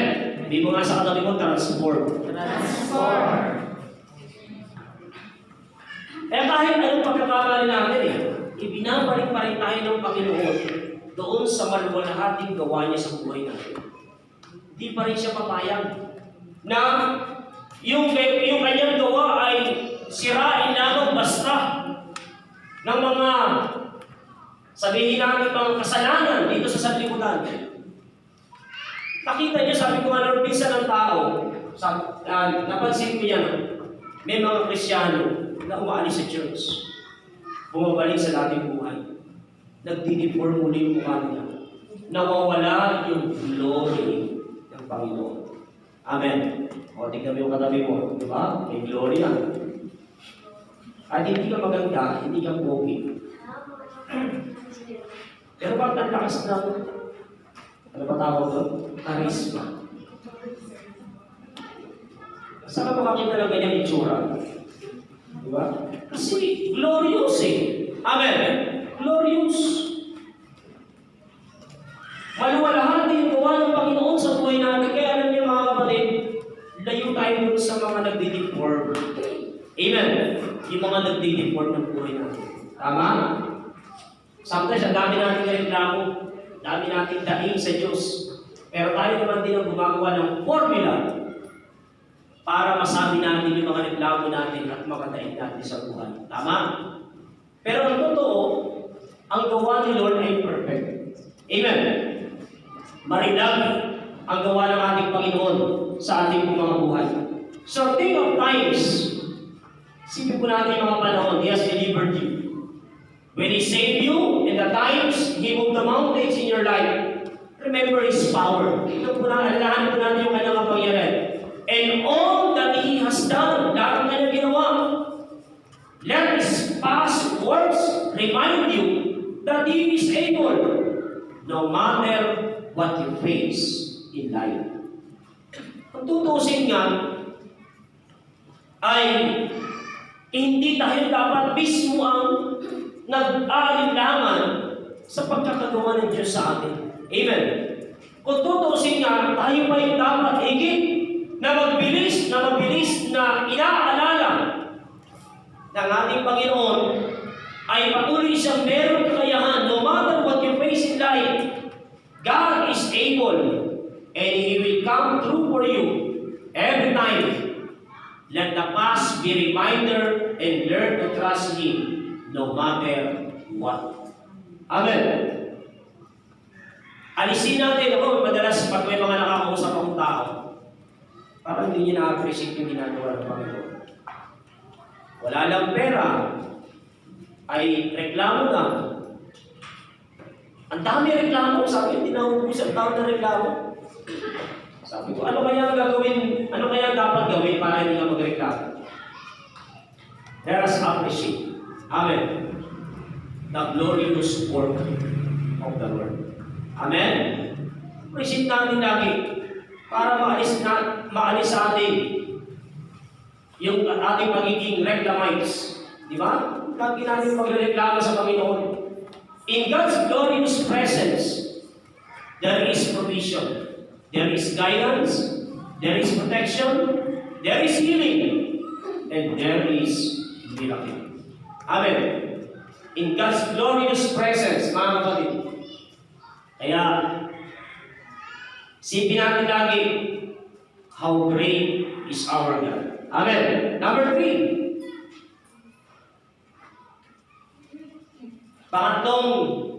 Hindi mo nga sa katabi mo, transform. Transform. Kaya kahit anong pagkakamali natin ibinabalik pa rin tayo ng Panginoon doon sa maluwalhating gawa niya sa buhay natin. Di pa rin siya papayag na yung kanyang gawa ay sirain lamang basta ng mga sabihin natin mga kasalanan dito sa sanlibutan. Nakita niyo, sabi ko nga, Lord, minsan ng tao, napansin ko yan, may mga Krisyano na umaalis sa church, bumabalik sa dating buhay, nagdideform muli yung mukha nila, nawawala yung glory ng Panginoon. Amen. O, tignan mo yung katabi mo, di ba? May glory yan. At hindi ka maganda, hindi ka pogi. Pero bakit ang lakas ng, ano ba tawag doon? Charisma. Saan ka makakita ng ganyang itsura? Diba? Kasi glorious Amen? Glorious. Maluwalhati yung gawa ng Panginoon sa buhay natin. Kaya alam niyo mga kapatid, layo tayo dun sa mga nagdideform. Amen? Yung mga nagdideform ng buhay natin. Tama? Sometimes, ang dami natin reklamo, dami natin daing sa Diyos. Pero tayo naman din ang gumagawa ng formula para masabi natin yung mga reklamo natin at makatayin natin sa buhay. Tama? Pero ang totoo, ang gawa ni Lord ay perfect. Amen? Marinag ang gawa ng ating Panginoon sa ating mga buhay. So think of times, sipin po natin yung mga panahon, He has delivered you. When He saved you, in the times He moved the mountains in your life, remember His power. Ito po na, alalahanin po natin yung kanyang kapangyarihan. And all that He has done, lahat ng kanyang ginawa, let His past works remind you that He is able, no matter what you face in life. Kung tutusin nga, ay hindi tayo dapat mismo ang nag-aalinlangan sa pagkakagawa ng Diyos sa atin. Amen. Kung tutusin nga, tayo pa yung dapat higit na mabilis na inaalala ng ating Panginoon ay patuloy siyang meron kakayahan. No matter what you face in life, God is able and He will come through for you every time. Let the past be reminder and learn to trust Him no matter what. Amen. Alisin natin, ako madalas pag may mga nakakausap akong tao, parang hindi niya na-appreciate yung ginagawa ng Panginoon. Wala lang pera, ay reklamo na. Ang dami reklamo, sabi, hindi na umusap tao na reklamo. Sabi ko, ano kaya dapat gawin para hindi ka magreklamo? Let us appreciate. Amen. The glorious work of the Lord. Amen? Appreciate natin lagi para maalis sa atin yung ating pagiging reclamites. Di ba? Lagi natin magreklamo sa Panginoon. In God's glorious presence, there is provision. There is guidance, there is protection, there is healing, and there is miracle. Amen. In God's glorious presence, mga kapatid. Kaya, sipin natin lagi, how great is our God. Amen. Number 3. Pangatlong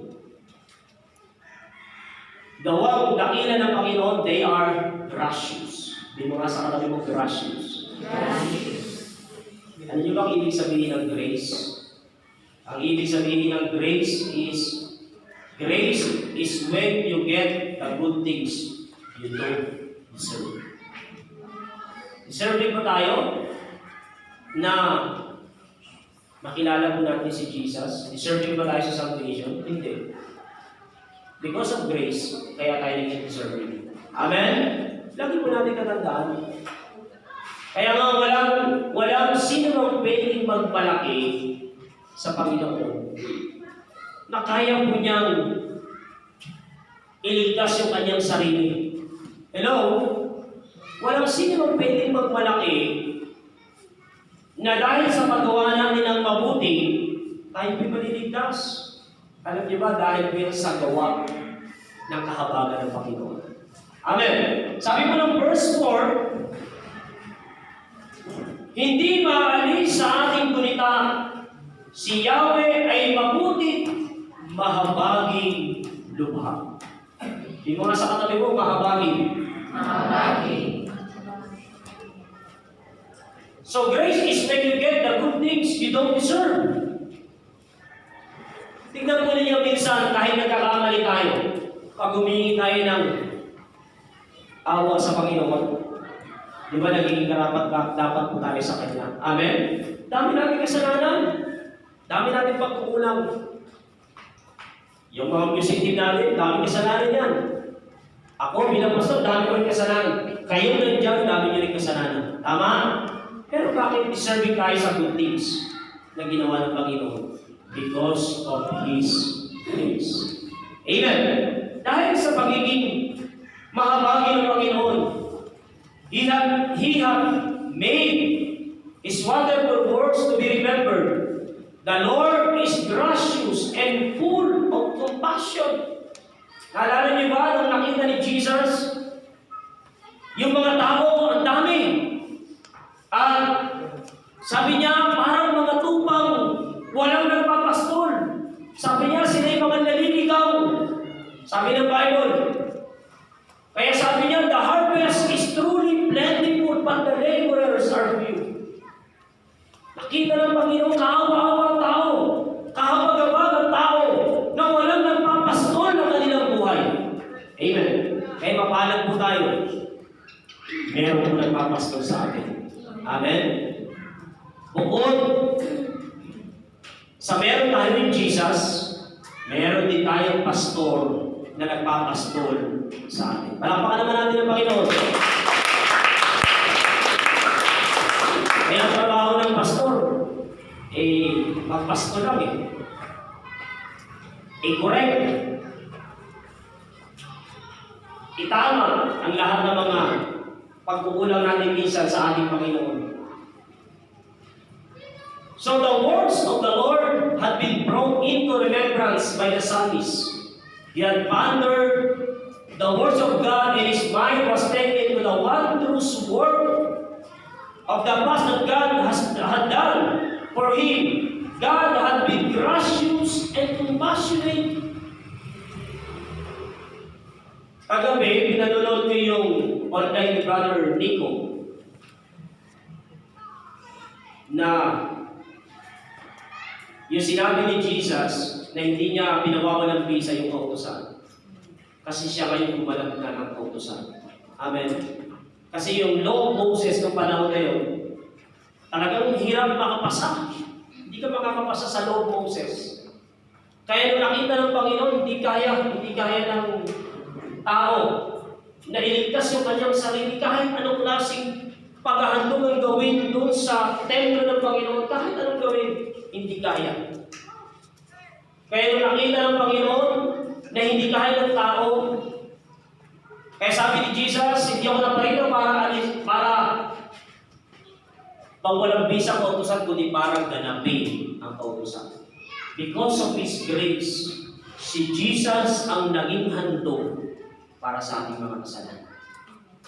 gawang dakila ng Panginoon, they are gracious. Di mo nga sa katabi mo, gracious. Ano nyo bang ibig sabihin ng grace? Ang ibig sabihin ng grace is when you get the good things you don't deserve. Deserving ba tayo na makilala po natin si Jesus? Deserving ba tayo sa salvation? Hindi. Because of grace, kaya tayo naging deserving. Amen? Lagi po natin katandaan. Kaya nga walang sino mang pwedeng magpalaki sa Panginoon na kaya po niyang iligtas yung kanyang sarili. Hello? Walang sino mang pwedeng magpalaki na dahil sa paggawa natin ng mabuti, tayo pinaliligtas. Alam niyo ba, dahil po sa gawa ng kahabagan ng Panginoon. Amen. Sabi mo ng verse 4, hindi maalis sa ating gunita, si Yahweh ay mabuti, mahabaging lubha. Hindi mo nga sa katabi mo, mahabaging. Mahabaging. So grace is when you get the good things you don't deserve. Tingnan po ninyo minsan, kahit nagkakamali tayo, pag humingi tayo ng awa sa Panginoon, di ba nagiging dapat po tayo sa Kanya? Amen? Dami natin kasalanan. Dami natin pagkukulang. Yung mga music team natin, dami kasalanan yan. Ako bilang pastor, dami ko rin kasalanan. Kayo nandiyan, dami nyo rin kasalanan. Tama? Pero bakit deserving tayo sa good things na ginawa ng Panginoon? Because of His grace. Amen. Dahil sa pagiging mahabagin ng Panginoon, He have made His wonderful works to be remembered. The Lord is gracious and full of compassion. Naalala niyo ba nung nakita ni Jesus? Yung mga tao, ang dami. At sabi niya, parang mga tupang walang nagpapastol. Sabi niya, sila yung mga naliligaw. Sabi ng Bible. Kaya sabi niya, the harvest is truly plentiful, but the laborers are few. Nakita ng Panginoon, kahawa-hawa ang tao. Kahabag-habag ang tao na walang nagpapastol ng kanilang buhay. Amen. Kaya mapalad po tayo. Meron po nagpapastol sa atin. Amen. Bukod sa meron tayo ni Jesus, meron din tayong pastor na nagpapastol sa atin. Palakpakan naman natin ang Panginoon. Kaya ang trabaho ng pastor, magpastor lang correct. Itama ang lahat ng mga pagkukulang natin minsan sa ating Panginoon. So the words of the Lord had been brought into remembrance by the psalmist. He had pondered the words of God, and his mind was taken to the wondrous work of the past that God had done for him. God had been gracious and compassionate. Kagabi, pinanonood ko yung online ni Brother Nico na yung sinabi ni Jesus na hindi niya pinawawalang visa yung kautusan. Kasi siya ngayon gumalang na ng kautusan. Amen. Kasi yung law of Moses ng panahon na yun, talagang hirap makapasa. Hindi ka makakapasa sa law of Moses. Kaya nung nakita ng Panginoon, hindi kaya ng tao na iligtas yung kanyang sarili kahit anong klaseng paghahandog ang gawin doon sa templo ng Panginoon, kahit anong gawin, hindi kaya. Kaya nung nakita ng Panginoon na hindi kaya ng tao, kaya sabi ni Jesus, hindi ako naparito para pang walang bisa ang kautusan, kundi parang ganapin ang kautusan. Because of His grace, si Jesus ang naging handog para sa ating mga kasalanan.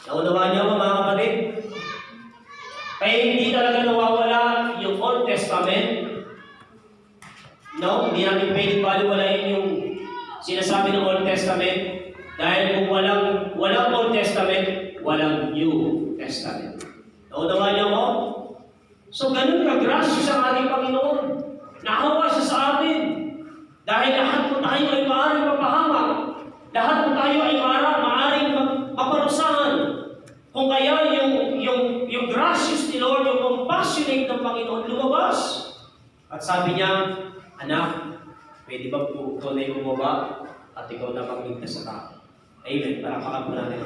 Naunawaan niyo ba mga kapatid? Kaya hindi talaga nawawala yung Old Testament. No, hindi natin pwedeng baliwalain yung sinasabi ng Old Testament dahil kung walang Old Testament, walang New Testament. Naunawaan niyo mo? So ganun ka-gracious ang ating Panginoon. Nahawa siya sa atin. Dahil lahat po tayo ay maaaring mapahamak. Lahat po tayo ay maaaring maparusahan. Kung kaya yung gracious ni Lord, yung compassionate ng Panginoon, lumabas. At sabi niya, anak, pwede ba po ikaw na yung bumaba at ikaw na magligtas sa tao? Amen. Palakpakan po natin.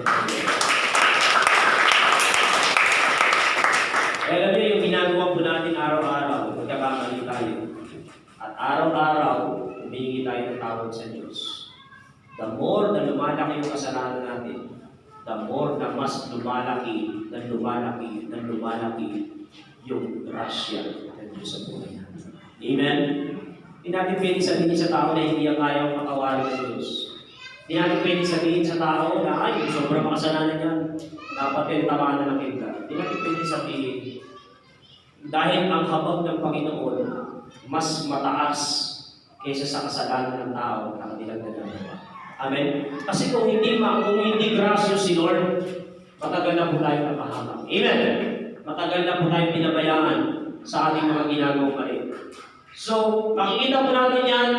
Kaya alam niyo yung ginagawa po natin araw-araw, magkakamali tayo. At araw-araw, humingi tayo ng tawad sa Diyos. The more na lumalaki yung kasalanan natin, the more na mas lumalaki yung grasya ng Diyos sa buhay natin. Amen? Hindi natin pwede sabihin sa tao na hindi ang kayang makawari ng Diyos. Hindi natin pwede sabihin sa tao na ay, sobrang makasalanan yan. Dapat yung tamaan na ng kita. Hindi natin pwede sabihin. Dahil ang habag ng Panginoon, mas mataas kaysa sa kasalanan ng tao na kanilang nagagawa. Amen? Kasi kung hindi gracious si Lord, matagal na po tayo napahamak. Amen? Matagal na po tayo pinabayaan sa ating mga ginagawang mali. So, makikita po natin yan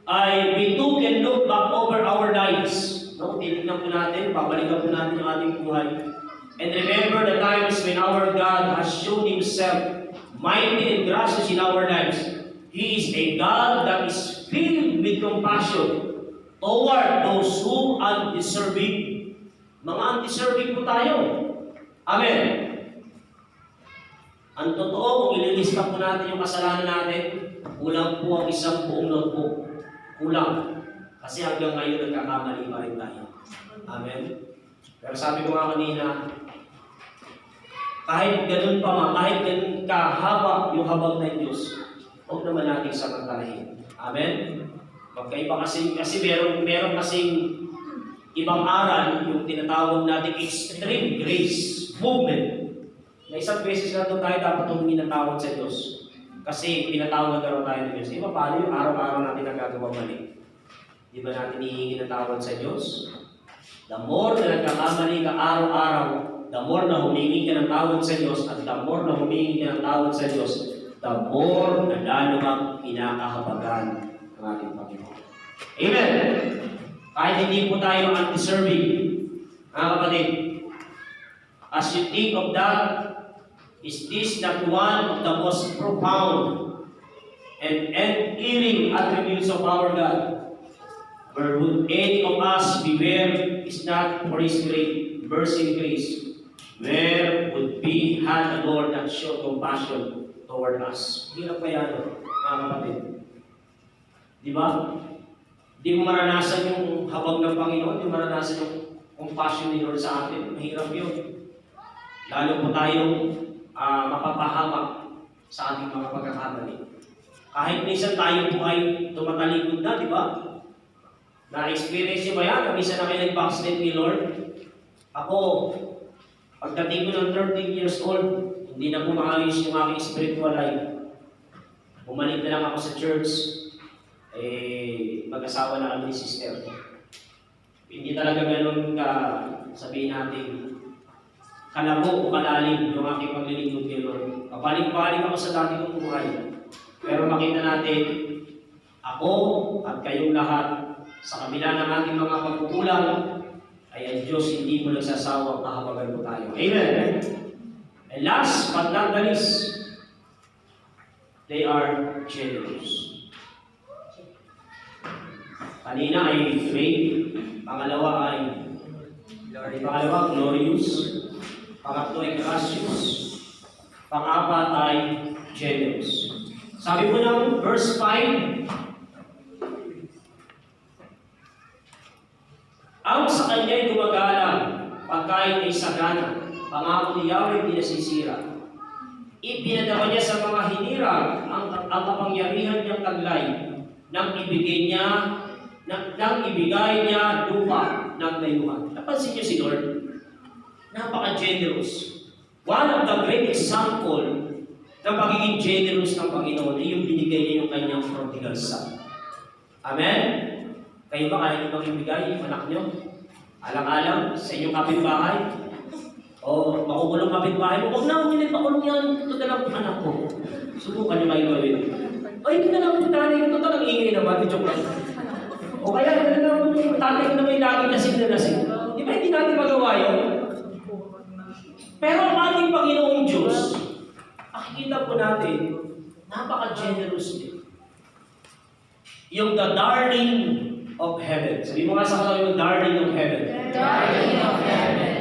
ay we too can look back over our lives. No? Titignan po natin, babalikan po natin yung ating buhay. And remember the times when our God has shown Himself mighty and gracious in our lives. He is a God that is filled with compassion toward those who are undeserving. Mga undeserving po tayo. Amen. Ang totoo, kung ililista po natin yung kasalanan natin, kulang po ang isang buong notebook. Kulang. Kasi hanggang ngayon nagkakamali pa rin tayo. Amen. Pero sabi ko nga kanina, kahit ganun pa kahit ganun kahaba yung habag ng Diyos, huwag naman natin samantalahin. Amen? Magkaiba kasi meron kasing ibang aral, yung tinatawag natin extreme grace movement. Na isang beses lang doon tayo dapat humingi ng tawad sa Diyos. Kasi pinatawad na raw tayo ng Diyos. Iba paano yung araw-araw natin nagagawa mali? Di ba natin hihingi ng tawad sa Diyos? The more na nagkakamali ka araw-araw, the more na humingi ka ng tawad sa Diyos, at the more na humingi ka ng tawad sa Diyos, the more na lalo kang pinakahabagan ng ating Panginoon. Amen! Kahit hindi po tayo undeserving, mga kapatid, as you think of that, is this not one of the most profound and endearing attributes of our God? Where would any of us be where is not for His great mercy and grace? Where would we had the Lord not show compassion toward us? Hirap kaya ito, mga kapatid. Di ba? Di mo maranasan yung habag ng Panginoon, di mo maranasan yung compassion ni Lord sa atin. Mahirap yun. Lalo po tayong mapapahamak sa ating mga pagkakamali. Kahit minsan tayo po ay tumatalikod na, di ba? Na-experience niyo ba yan? Kamisa na kayo nag-backslide ni Lord. Ako, pagdating ko ng 13 years old, hindi na po maayos yung aking spiritual life. Bumalik na lang ako sa church. Mag-asawa na kami ni sister. Hindi talaga ganun ka, sabihin natin, kalabo o kalalim yung aking paglilingkod kay Lord. Kapalik-balik ako sa dati kong buhay. Pero makita natin, ako at kayong lahat, sa kabila ng ating mga pagkukulang, ay ang Diyos hindi mo nagsasawang kahabagan po tayo. Amen! And last but not the least, they are generous. Kanina ay faith, pangalawa glorious, pangatlo ay gracious, pang-apat ay generous. Sabi po ng verse 5, ang sa kanya'y gumagalang, pagkain ay sagana, pangako ni Yahweh di nasisira. Ipinadama niya sa mga hinirang ang kapangyarihan niyang taglay, nang ibigay niya lupa ng dayuhan. Napansin niyo si Lord? Napaka-generous. One of the great example ng pagiging generous ng Panginoon ay yung binigay niya yung kanyang prodigal son. Amen? Kayo ba kaya nyo ibigay yung anak nyo? Alang-alang sa inyong kapitbahay? O makukulong kapitbahay mo? Huwag na, hindi makulong yan. Ito na lang ang anak ko. Subukan nyo kayo gawin. Ay, hindi na lang ang tatay. Ito talang ingay naman. Joke lang. O kaya, hindi na lang yung tatay ko na may lagi lasing na lasing. Di ba hindi natin magawa yun? Pero ang ating Panginoong Diyos, makikita po natin, napaka-generous din. Yung the darling of heaven. Sabi mo nga sa katabi mo, darling of heaven. Darling of heaven.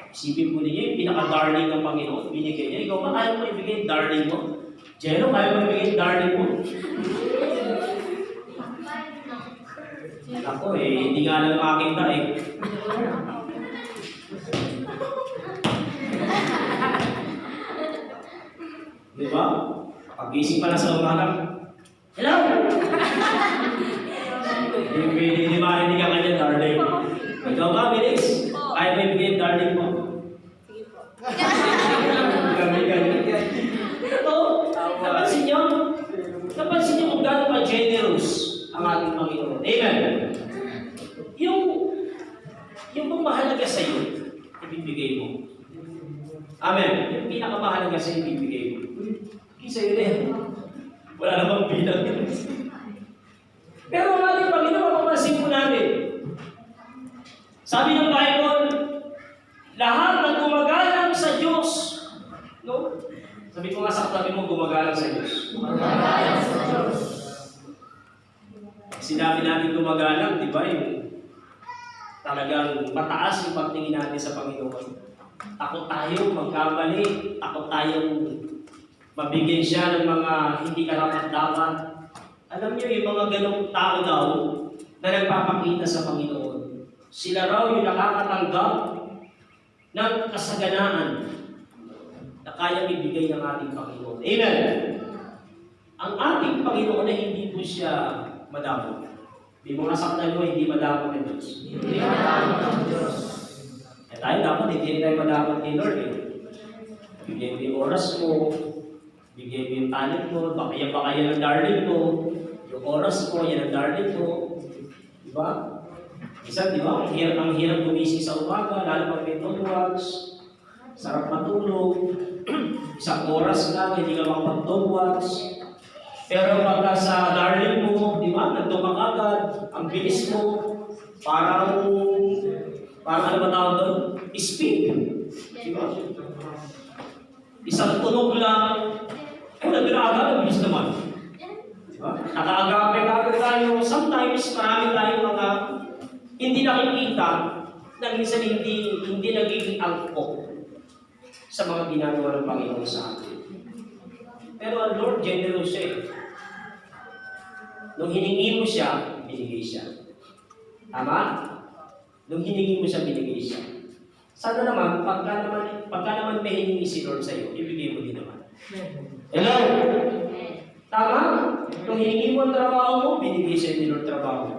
Isipin po ninyo, yung pinaka-darling ng Panginoon, binigay niya. Ikaw ba, kaya mo ibigay darling mo? Jero, kaya mo ibigay darling mo? Ako hindi nga lang makakita Di ba? Pag-isip pa na sa umaga, hello! Hindi marinig ka kanya, darling. Ikaw ba, bilis? Kaya ba ibigay darling mo? Sige po. Oo. Napansin niyo? Napansin niyo kung gaano ka-generous ang ating Panginoon. Amen? Yung mahalaga sa iyo, ibibigay mo. Amen? Yung pinakamahalaga sa iyo, ibibigay mo. Isa yun wala namang bilang yun. Pero ang ating Panginoon, mapapansin po natin. Sabi ng Bible, lahat ng gumagalang sa Diyos. No? Sabi ko nga sa katabi mo, gumagalang sa Diyos. Gumagalang sa Diyos. Sinabi natin gumagalang, di ba? Yung talagang mataas yung pagtingin natin sa Panginoon. Takot tayo magkamali, takot tayong mabigyan siya ng mga hindi karapat-dapat. Alam niyo, yung mga ganong tao daw na nagpapakita sa Panginoon, sila raw yung nakakatanggap ng kasaganaan na kayang ibigay ng ating Panginoon. Amen! Ang ating Panginoon ay hindi po siya madamot. Di mo nasaktan mo, hindi madamot ng Diyos. Hindi madamot ng Diyos. Eh tayo dapat, hindi rin tayo madamot ni Lord eh. Bigyan mo yung oras mo, bigyan mo yung talent mo, baka yan ang darling mo, yung oras mo, yan ang darling mo. Diba? Isa, di ba? Ang hirap gumising sa umaga, lalo pag may watch. Sarap matulog. Isang oras lang, hindi ka makapag-watch. Pero pagka sa darling mo, di ba? Nandun ka agad, ang bilis mo, parang ano ba tawag doon? Speed. Di ba? Isang tunog lang, nandun na agad, ang bilis naman. Di ba? Nakaagape agad tayo. Sometimes, marami tayong mga hindi nakikita na minsan hindi nagiging angkop sa mga ginagawa ng Panginoon sa atin. Pero ang Lord, generous siya eh. Nung hiningi mo siya, binigay siya. Tama? Nung hiningi mo siya, binigay siya. Sana naman, pagka naman may hiningi si Lord sa iyo, ibigay mo din naman. Hello? Tama? Nung hiningi mo ang trabaho mo, binigay siya ni Lord trabaho mo.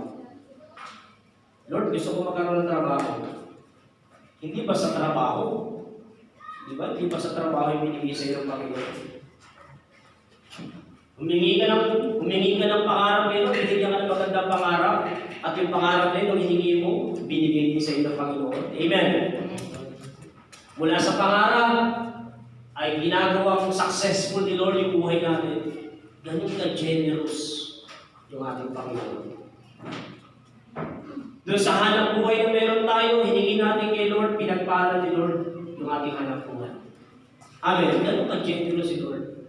Lord, gusto ko magkaroon ng trabaho. Hindi ba sa trabaho? Di ba? Hindi ba sa trabaho yung binigay sa iyo ng Panginoon? Humingi ka ng pangarap ngayon, binigyan ka ng magandang pangarap, at yung pangarap na yun, nung hiningi mo, binigay din sa iyo ng Panginoon. Amen. Mula sa pangarap, ay ginagawang successful ni Lord yung buhay natin. Ganun ka generous yung ating Panginoon. Doon sa hanap buhay na meron tayo, hiningi natin kay Lord, pinagpala ni Lord yung ating hanap buhay. Amen. Ganun ka generous si Lord.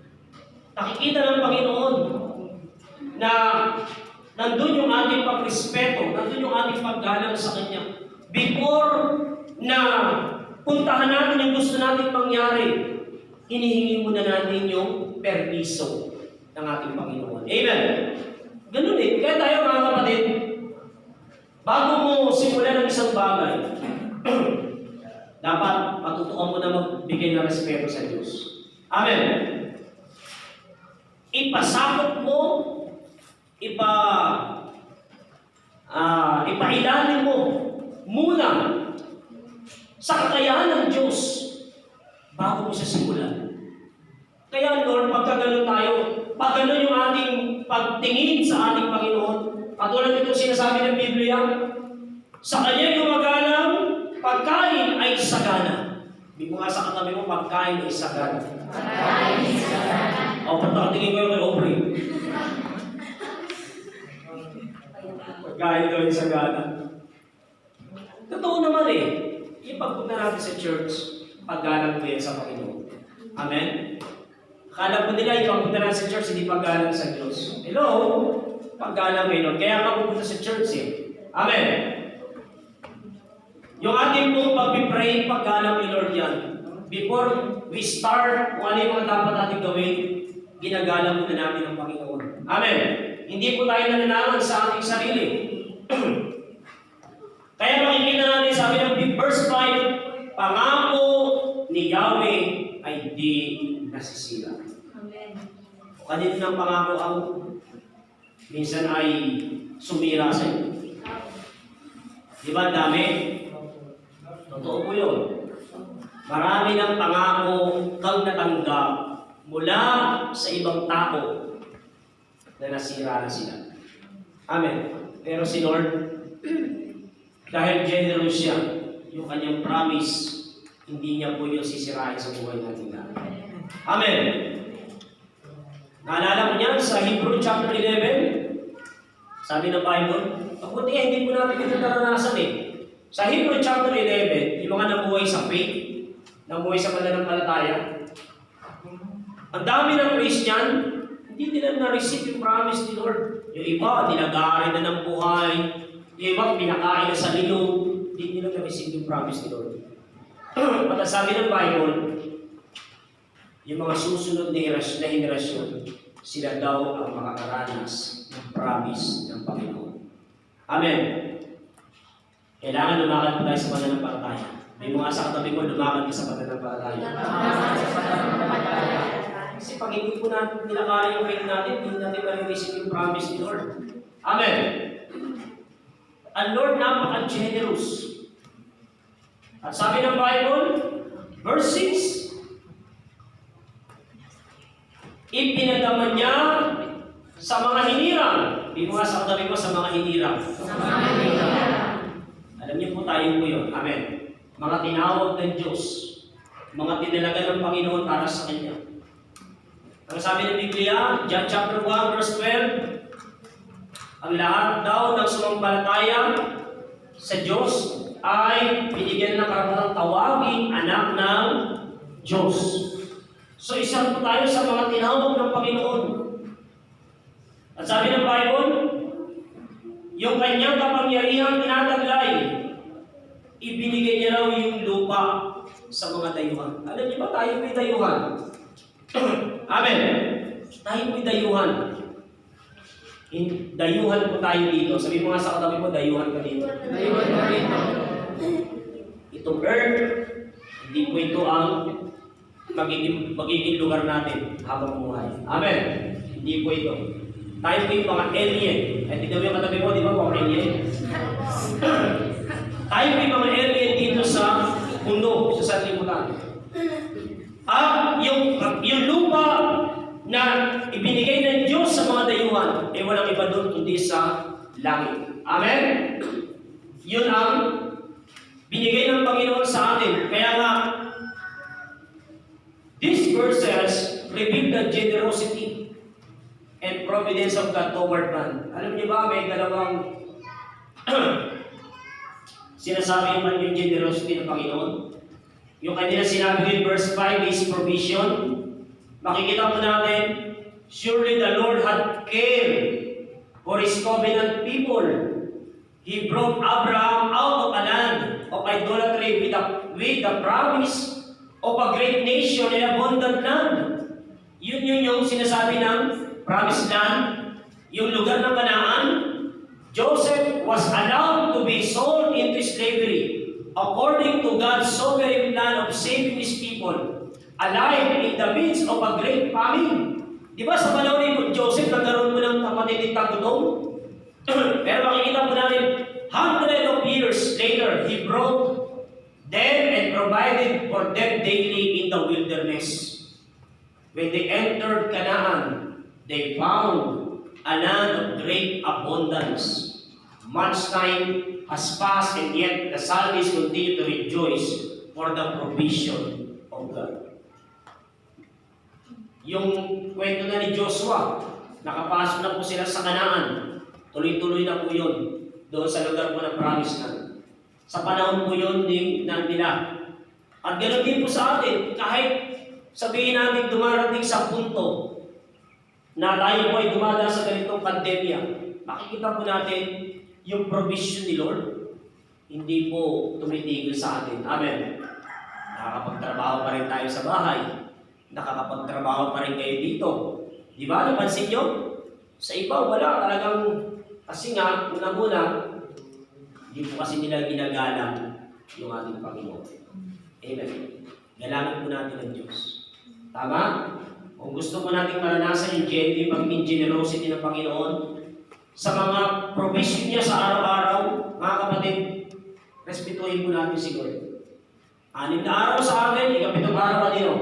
Nakikita ng Panginoon na nandun yung ating pagrespeto, nandun yung ating paggalang sa Kanya. Before na puntahan natin yung gusto natin mangyari, hinihingi muna natin yung permiso ng ating Panginoon. Amen. Ganun eh. Kaya tayo mga kapatid, bago mo simulan ng isang bagay, dapat matutukan mo na magbigay ng respeto sa Diyos. Amen. Ipasakop mo, ipailalim mo muna sa kakayahan ng Diyos bago mo siya simulan. Kaya Lord, pagka ganun tayo, pag ganun yung ating pagtingin sa ating Panginoon, katulad nito sinasabi ng Biblia, sa Kanya gumagalang, pagkain ay sagana. Hindi mo nga sa katabi mo, pagkain ay sagana. Pagkain ay sagana. O, pagkatingin ko yung kay Aubrey. Pagkain daw ay sagana. Totoo naman eh. Yung pagpunta natin sa church, paggalang ko yan sa Panginoon. Amen? Akala po nila yung pagpunta natin sa church, hindi paggalang sa Diyos. Hello? Paggalang ngayon. Kaya ka pupunta sa church eh. Amen? Yung ating pong pag-pray, paggalang ni Lord yan. Before we start, kung ano yung mga dapat natin gawin, ginagalang muna namin ang Panginoon. Amen? Hindi po tayo nananaman sa ating sarili. Kaya makikita natin, sabi ng verse 5, pangako ni Yahweh ay di nasisira. Amen. O kanino ng pangako ang minsan ay sumira sa iyo? Di ba dami? Totoo po yun. Marami ng pangako kang natanggap mula sa ibang tao na nasira na sila. Amen. Pero si Lord, dahil generous siya, yung kanyang promise, hindi niya po yung sisirain sa buhay natin lahat. Amen. Naalala mo niyan sa Hebrew chapter 11? Sabi ng Bible, mabuti hindi po natin ito naranasan eh. Sa Hebrew chapter 11, yung mga nabuhay sa faith, nabuhay sa pananampalataya, ang dami ng Christian, hindi nila na-receive yung promise ni Lord. Yung iba, dinagari na ng buhay. Yung iba, pinakain na sa lilong. Hindi nila na-receive yung promise ni Lord. At sabi ng Bible, yung mga susunod na henerasyon, sila daw ang makakaranas ng promise ng Panginoon. Amen. Kailangan lumakad po tayo sa pananampalataya. May mga sa katabi mo, lumakad ka sa pananampalataya. Kasi pag hindi po natin nilakari yung faith natin, hindi natin ma-receive yung promise ni Lord. Amen. Ang Lord napaka-generous. At sabi ng Bible, verse 6, ipinadaman niya sa mga hinirang. Di mo nga sa katabi mo, sa mga hinirang. Alam niyo po tayo po yun. Amen. Mga tinawag ng Diyos. Mga tinalaga ng Panginoon para sa Kanya. Ang sabi ng Biblia, John chapter 1, verse 12, ang lahat daw ng sumampalataya sa Diyos ay binigyan ng karapatang tawagin anak ng Diyos. So isa po tayo sa mga tinawag ng Panginoon. At sabi ng Bible, yung kanyang kapangyarihang tinataglay, ibinigay niya raw yung lupa sa mga dayuhan. Alam niyo ba tayo may dayuhan? Amen. Tayo may dayuhan. Dayuhan po tayo dito. Sabi mo nga sa katabi mo, dayuhan ka dito. Dayuhan ka dito. Itong earth, hindi po ito ang magiging lugar natin habang buhay. Amen. Hindi po ito. Tayo po yung mga alien. Ay, tignan mo yung katabi mo, di ba mga alien? Tayo po yung mga alien dito sa mundo, sa sanlibutan. Yung lupa na ibinigay ng Diyos sa mga dayuhan, eh walang iba doon kundi sa langit. Amen? Yun ang binigay ng Panginoon sa atin. Kaya nga, these verses reveal the generosity and providence of God toward man. Alam niyo ba, may dalawang sinasabi man yung generosity ng Panginoon. Yung kanina sinabi din, verse 5 is provision. Makikita po natin, surely the Lord had care for His covenant people. He brought Abraham out of a land of idolatry with the promise of a great nation and abundant land. Yun yung sinasabi ng promised land, yung lugar ng Kanaan. Joseph was allowed to be sold into slavery according to God's sovereign plan of saving His people, alive in the midst of a great famine. Di ba sa panahon ni Joseph, nagkaroon mo ng kapatid ng gutom? Pero makikita po natin, 100 of years later, He brought them and provided for them daily in the wilderness. When they entered Canaan, they found a land of great abundance. Much time has passed, and yet the psalmist continue to rejoice for the provision of God. Yung kwento na ni Joshua, nakapasok na po sila sa Kanaan. Tuloy-tuloy na po yun doon sa lugar po ng promised land. Sa panahon po yun nila. At ganoon din po sa atin, kahit sabihin natin dumarating sa punto na tayo po ay dumadaan sa ganitong pandemya, makikita po natin yung provision ni Lord, hindi po tumitigil sa atin. Amen. Nakakapagtrabaho pa rin tayo sa bahay. Nakakapagtrabaho pa rin kayo dito. Di ba? Napansin nyo? Sa iba, wala. Talagang, kasi nga, una-una, hindi po kasi nila ginagalang yung ating Panginoon. Amen. Galangin po natin ang Diyos. Tama? Kung gusto po natin maranasan yung pagiging generosity ng Panginoon, sa mga provision niya sa araw-araw, mga kapatid, respetuhin po natin si Lord. 6 na araw sa akin, 7 araw kanino?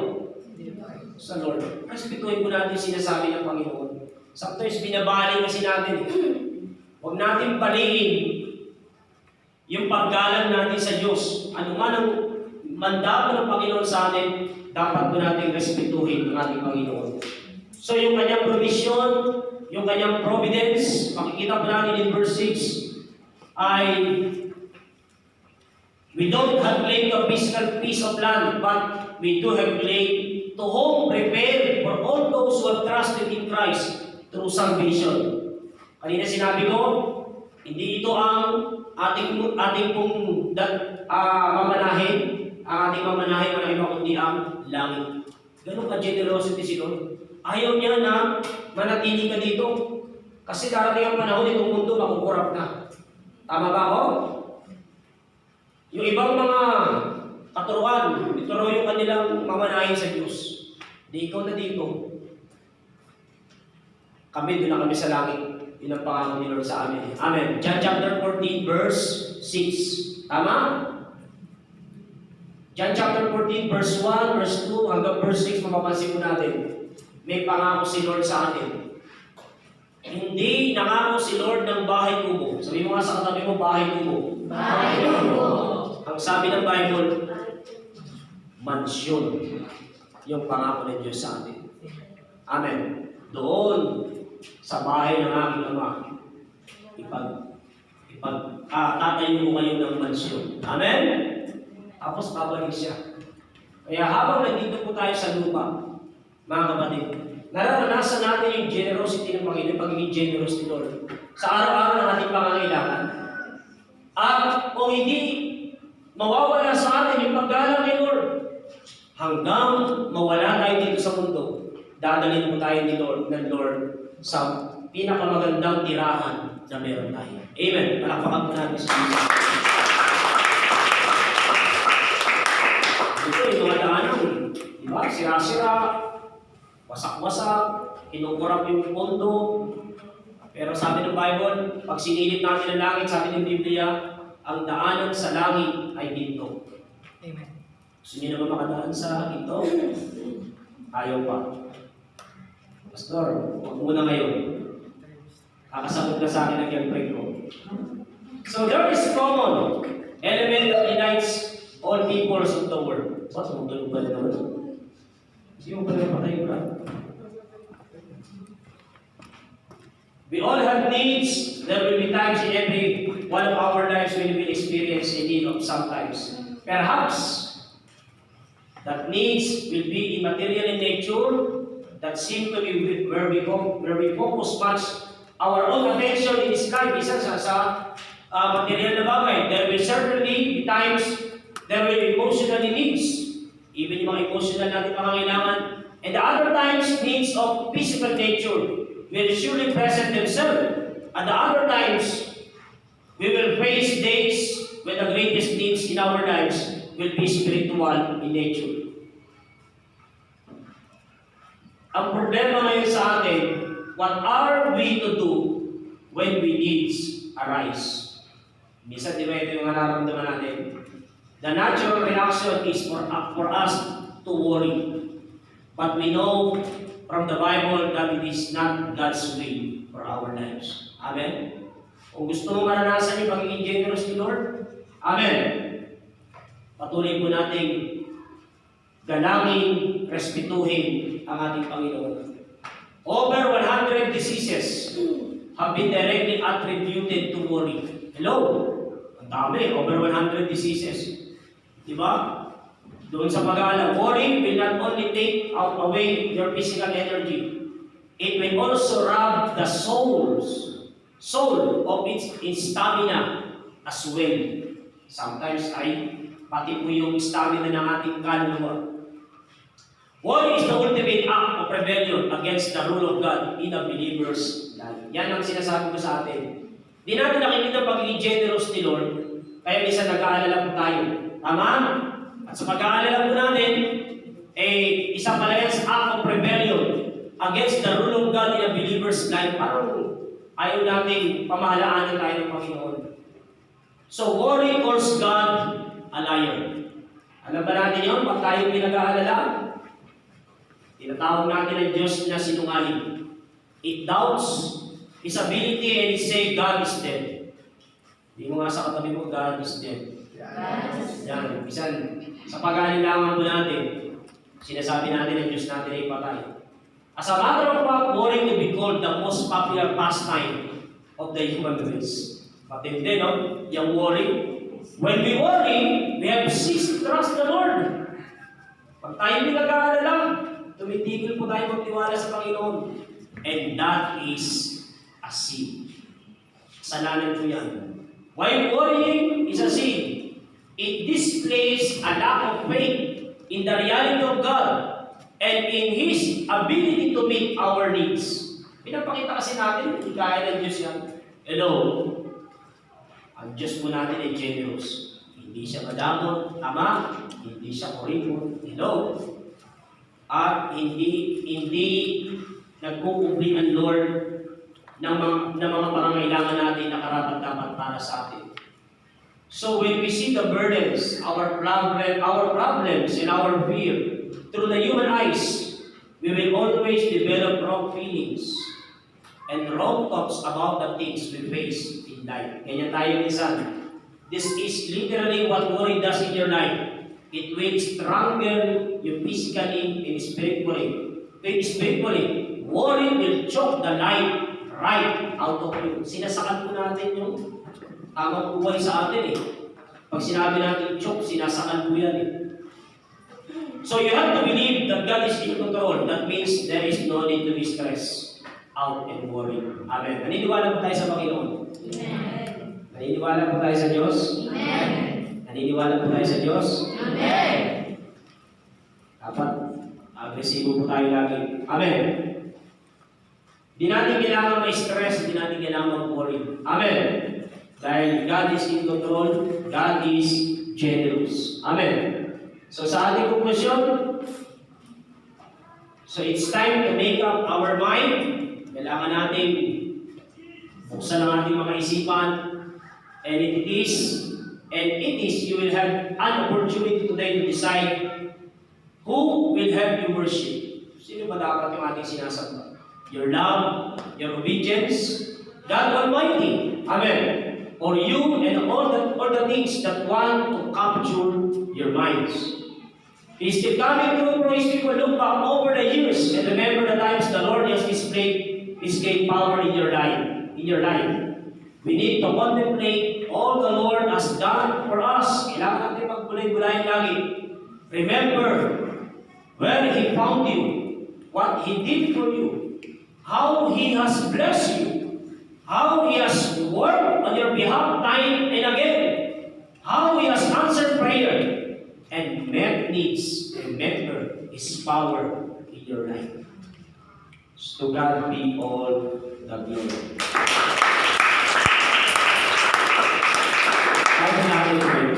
Sa Lord. Respetuhin po natin sinasabi ng Panginoon. Sometimes binabali kasi natin. Huwag natin baliin yung paggalang natin sa Diyos. Ano man ang mandato ng Panginoon sa atin, dapat po natin respetuhin ang ating Panginoon. So yung kanyang provision, yung kanyang providence, makikita po natin in verse 6, ay we don't have claim to a physical piece of land, but we do have claim to home prepared for all those who have trusted in Christ through salvation. Kanina sinabi ko, hindi ito ang ating pong mamanahin. Ang ating mamanahin wala iba kundi ang langit. Ganun ka generosity si Lord. Ayaw niya na manatili ka dito. Kasi darating ang panahon itong mundo, makukurap na. Tama ba ako? Yung ibang mga katuruan, ituro yung kanilang mamanahin sa Diyos. Di ikaw na dito. Kami, doon na kami sa langit. Yun ang pangako ni Lord sa amin. Amen. John chapter 14, verse 6. Tama? John chapter 14, verse 1, verse 2, hanggang verse 6, mapapansin po natin. May pangako si Lord sa atin. Hindi nangako si Lord ng bahay kubo. Sabi mo nga sa katabi mo, bahay kubo. Bahay kubo. Ang sabi ng Bible, mansyon. Yung pangako ng Diyos sa atin. Amen. Doon, sa bahay ng aking Ama, tatayo mo kayo ng mansyon. Amen? Tapos babalik siya. Kaya habang nandito po tayo sa lupa, mga kapatid, nararanasan natin yung generosity ng Panginoon, pagiging generous ni Lord sa araw-araw ng ating pangangailangan. At kung hindi mawawala sa atin yung paggalang ni Lord, hanggang mawala tayo dito sa mundo, dadalhin mo tayo ni Lord, ng Lord sa pinakamagandang tirahan na meron tayo. Amen. Palakpakan po natin sa Jesus. Ito yung mga daanan. Diba? Sira-sira, wasak-wasak, kinukurap yung mundo. Pero sabi ng Bible, pag sinilip natin ang langit, sabi ng Biblia, ang daanan sa langit ay ginto. Amen. Gusto niyo naman makadaan sa ginto? Ayaw pa. Pastor, huwag muna ngayon. Kakasagot na sa akin ang girlfriend ko. So there is common element that unites all peoples of the world. What? Magdulog ba naman? Sino ba naman patayo ka? We all have needs. There will be times in every one of our lives when we will experience a need of sometimes. Perhaps that needs will be immaterial in nature, that seem to be where we focus much our own attention in this life. Isa sa material na bagay. There will certainly be times there will be emotional needs, even yung mga emotional natin pangangailangan. And the other times, needs of physical nature will surely present themselves. At the other times, we will face days when the greatest needs in our lives will be spiritual in nature. Ang problema ngayon sa atin, what are we to do when we needs arise? Minsan, di ba ito yung nararamdaman natin? The natural reaction is for us to worry. But we know from the Bible that it is not God's will for our lives. Amen? Kung gusto mo maranasan yung pagiging generous ni Lord, Amen. Patuloy po nating galangin, respetuhin ang ating Panginoon. Over 100 diseases have been directly attributed to worry. Hello? Ang dami, over 100 diseases. Diba? Doon sa pag-aalam, worry will not only take away your physical energy, it will also rob the soul of its stamina as well. Sometimes ay pati po yung stamina ng ating kaluluwa. Worry is the ultimate act of rebellion against the rule of God in a believer's life. Yan ang sinasabi ko sa atin. Di natin nakikita pagiging generous ni Lord, kaya minsan nag-aalala po tayo. Tama? At sa pag-aalala po natin, isa pala yan sa act of rebellion against the rule of God in a believer's life. Parang ayaw natin pamahalaanan tayo ng Panginoon. So, worry calls God a liar. Alam ba natin yun? Pag tayo pinag-aalala, tinatawag natin ang Diyos na sinungaling. It doubts His ability and it say God is dead. Hindi mo nga sa katabi mo, God is dead. Yan, isan, sa pag-aalilangan po natin, sinasabi natin ang Diyos natin ay patay. As a matter of fact, worry will be called the most popular pastime of the human race. But hindi, no? Yung worry. When we worry, we have ceased to trust the Lord. Pag tayo pinag-aalala, tumitigil po tayo magtiwala sa Panginoon. And that is a sin. Kasalanan po yan. Why worrying is a sin? It displays a lack of faith in the reality of God and in His ability to meet our needs. Pinapakita kasi natin, hindi kaya ng Diyos yan. Hello? Ang Diyos po natin ay generous. Hindi siya madamot, Ama. Hindi siya kuripon. Hello? At hindi nagkukumpli ang Lord ng mga pangangailangan natin na karapat-dapat para sa atin. So when we see the burdens, our problems and our fear through the human eyes, we will always develop wrong feelings and wrong thoughts about the things we face in life. Ganyan tayo minsan. This is literally what worry does in your life. It will strangle you physically and spiritually. Worry will choke the life right out of you. Sinasakan po natin yung tamang buhay sa atin eh. Pag sinabi natin choke, sinasakan po yan eh. So you have to believe that God is in control. That means there is no need to be stressed out and worry. Amen. Naniniwala po tayo sa Panginoon. Amen. Naniniwala po tayo sa Diyos. Amen. Naniniwala po tayo sa Diyos. Amen. Dapat agresibo po tayo lagi. Amen. Di natin kailangan ma-stress, di natin kailangan mag-worry. Amen. Dahil God is in control, God is generous. Amen. So sa ating conclusion, so it's time to make up our mind. Kailangan natin buksan ang ating mga isipan. And it is, you will have an opportunity today to decide who will help you worship. Sino ba dapat yung ating sinasamba? Your love, your obedience, God Almighty. Amen. Or you and all the things that want to capture your minds. Is still coming through for His people. Look back over the years and remember the times the Lord has displayed His great power in your life. We need to contemplate all the Lord has done for us. Kailangan natin magbulay-bulayan lagi. Remember where He found you, what He did for you, how He has blessed you, how He has worked on your behalf time and again, how He has answered prayer and met needs. Remember His power in your life. To God be all the glory. Tayo natin pray.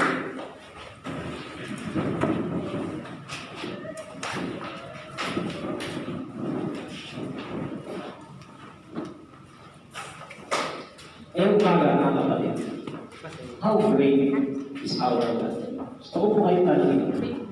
Mga kapatid, how great is our God? Gusto ko po kayo tanongin.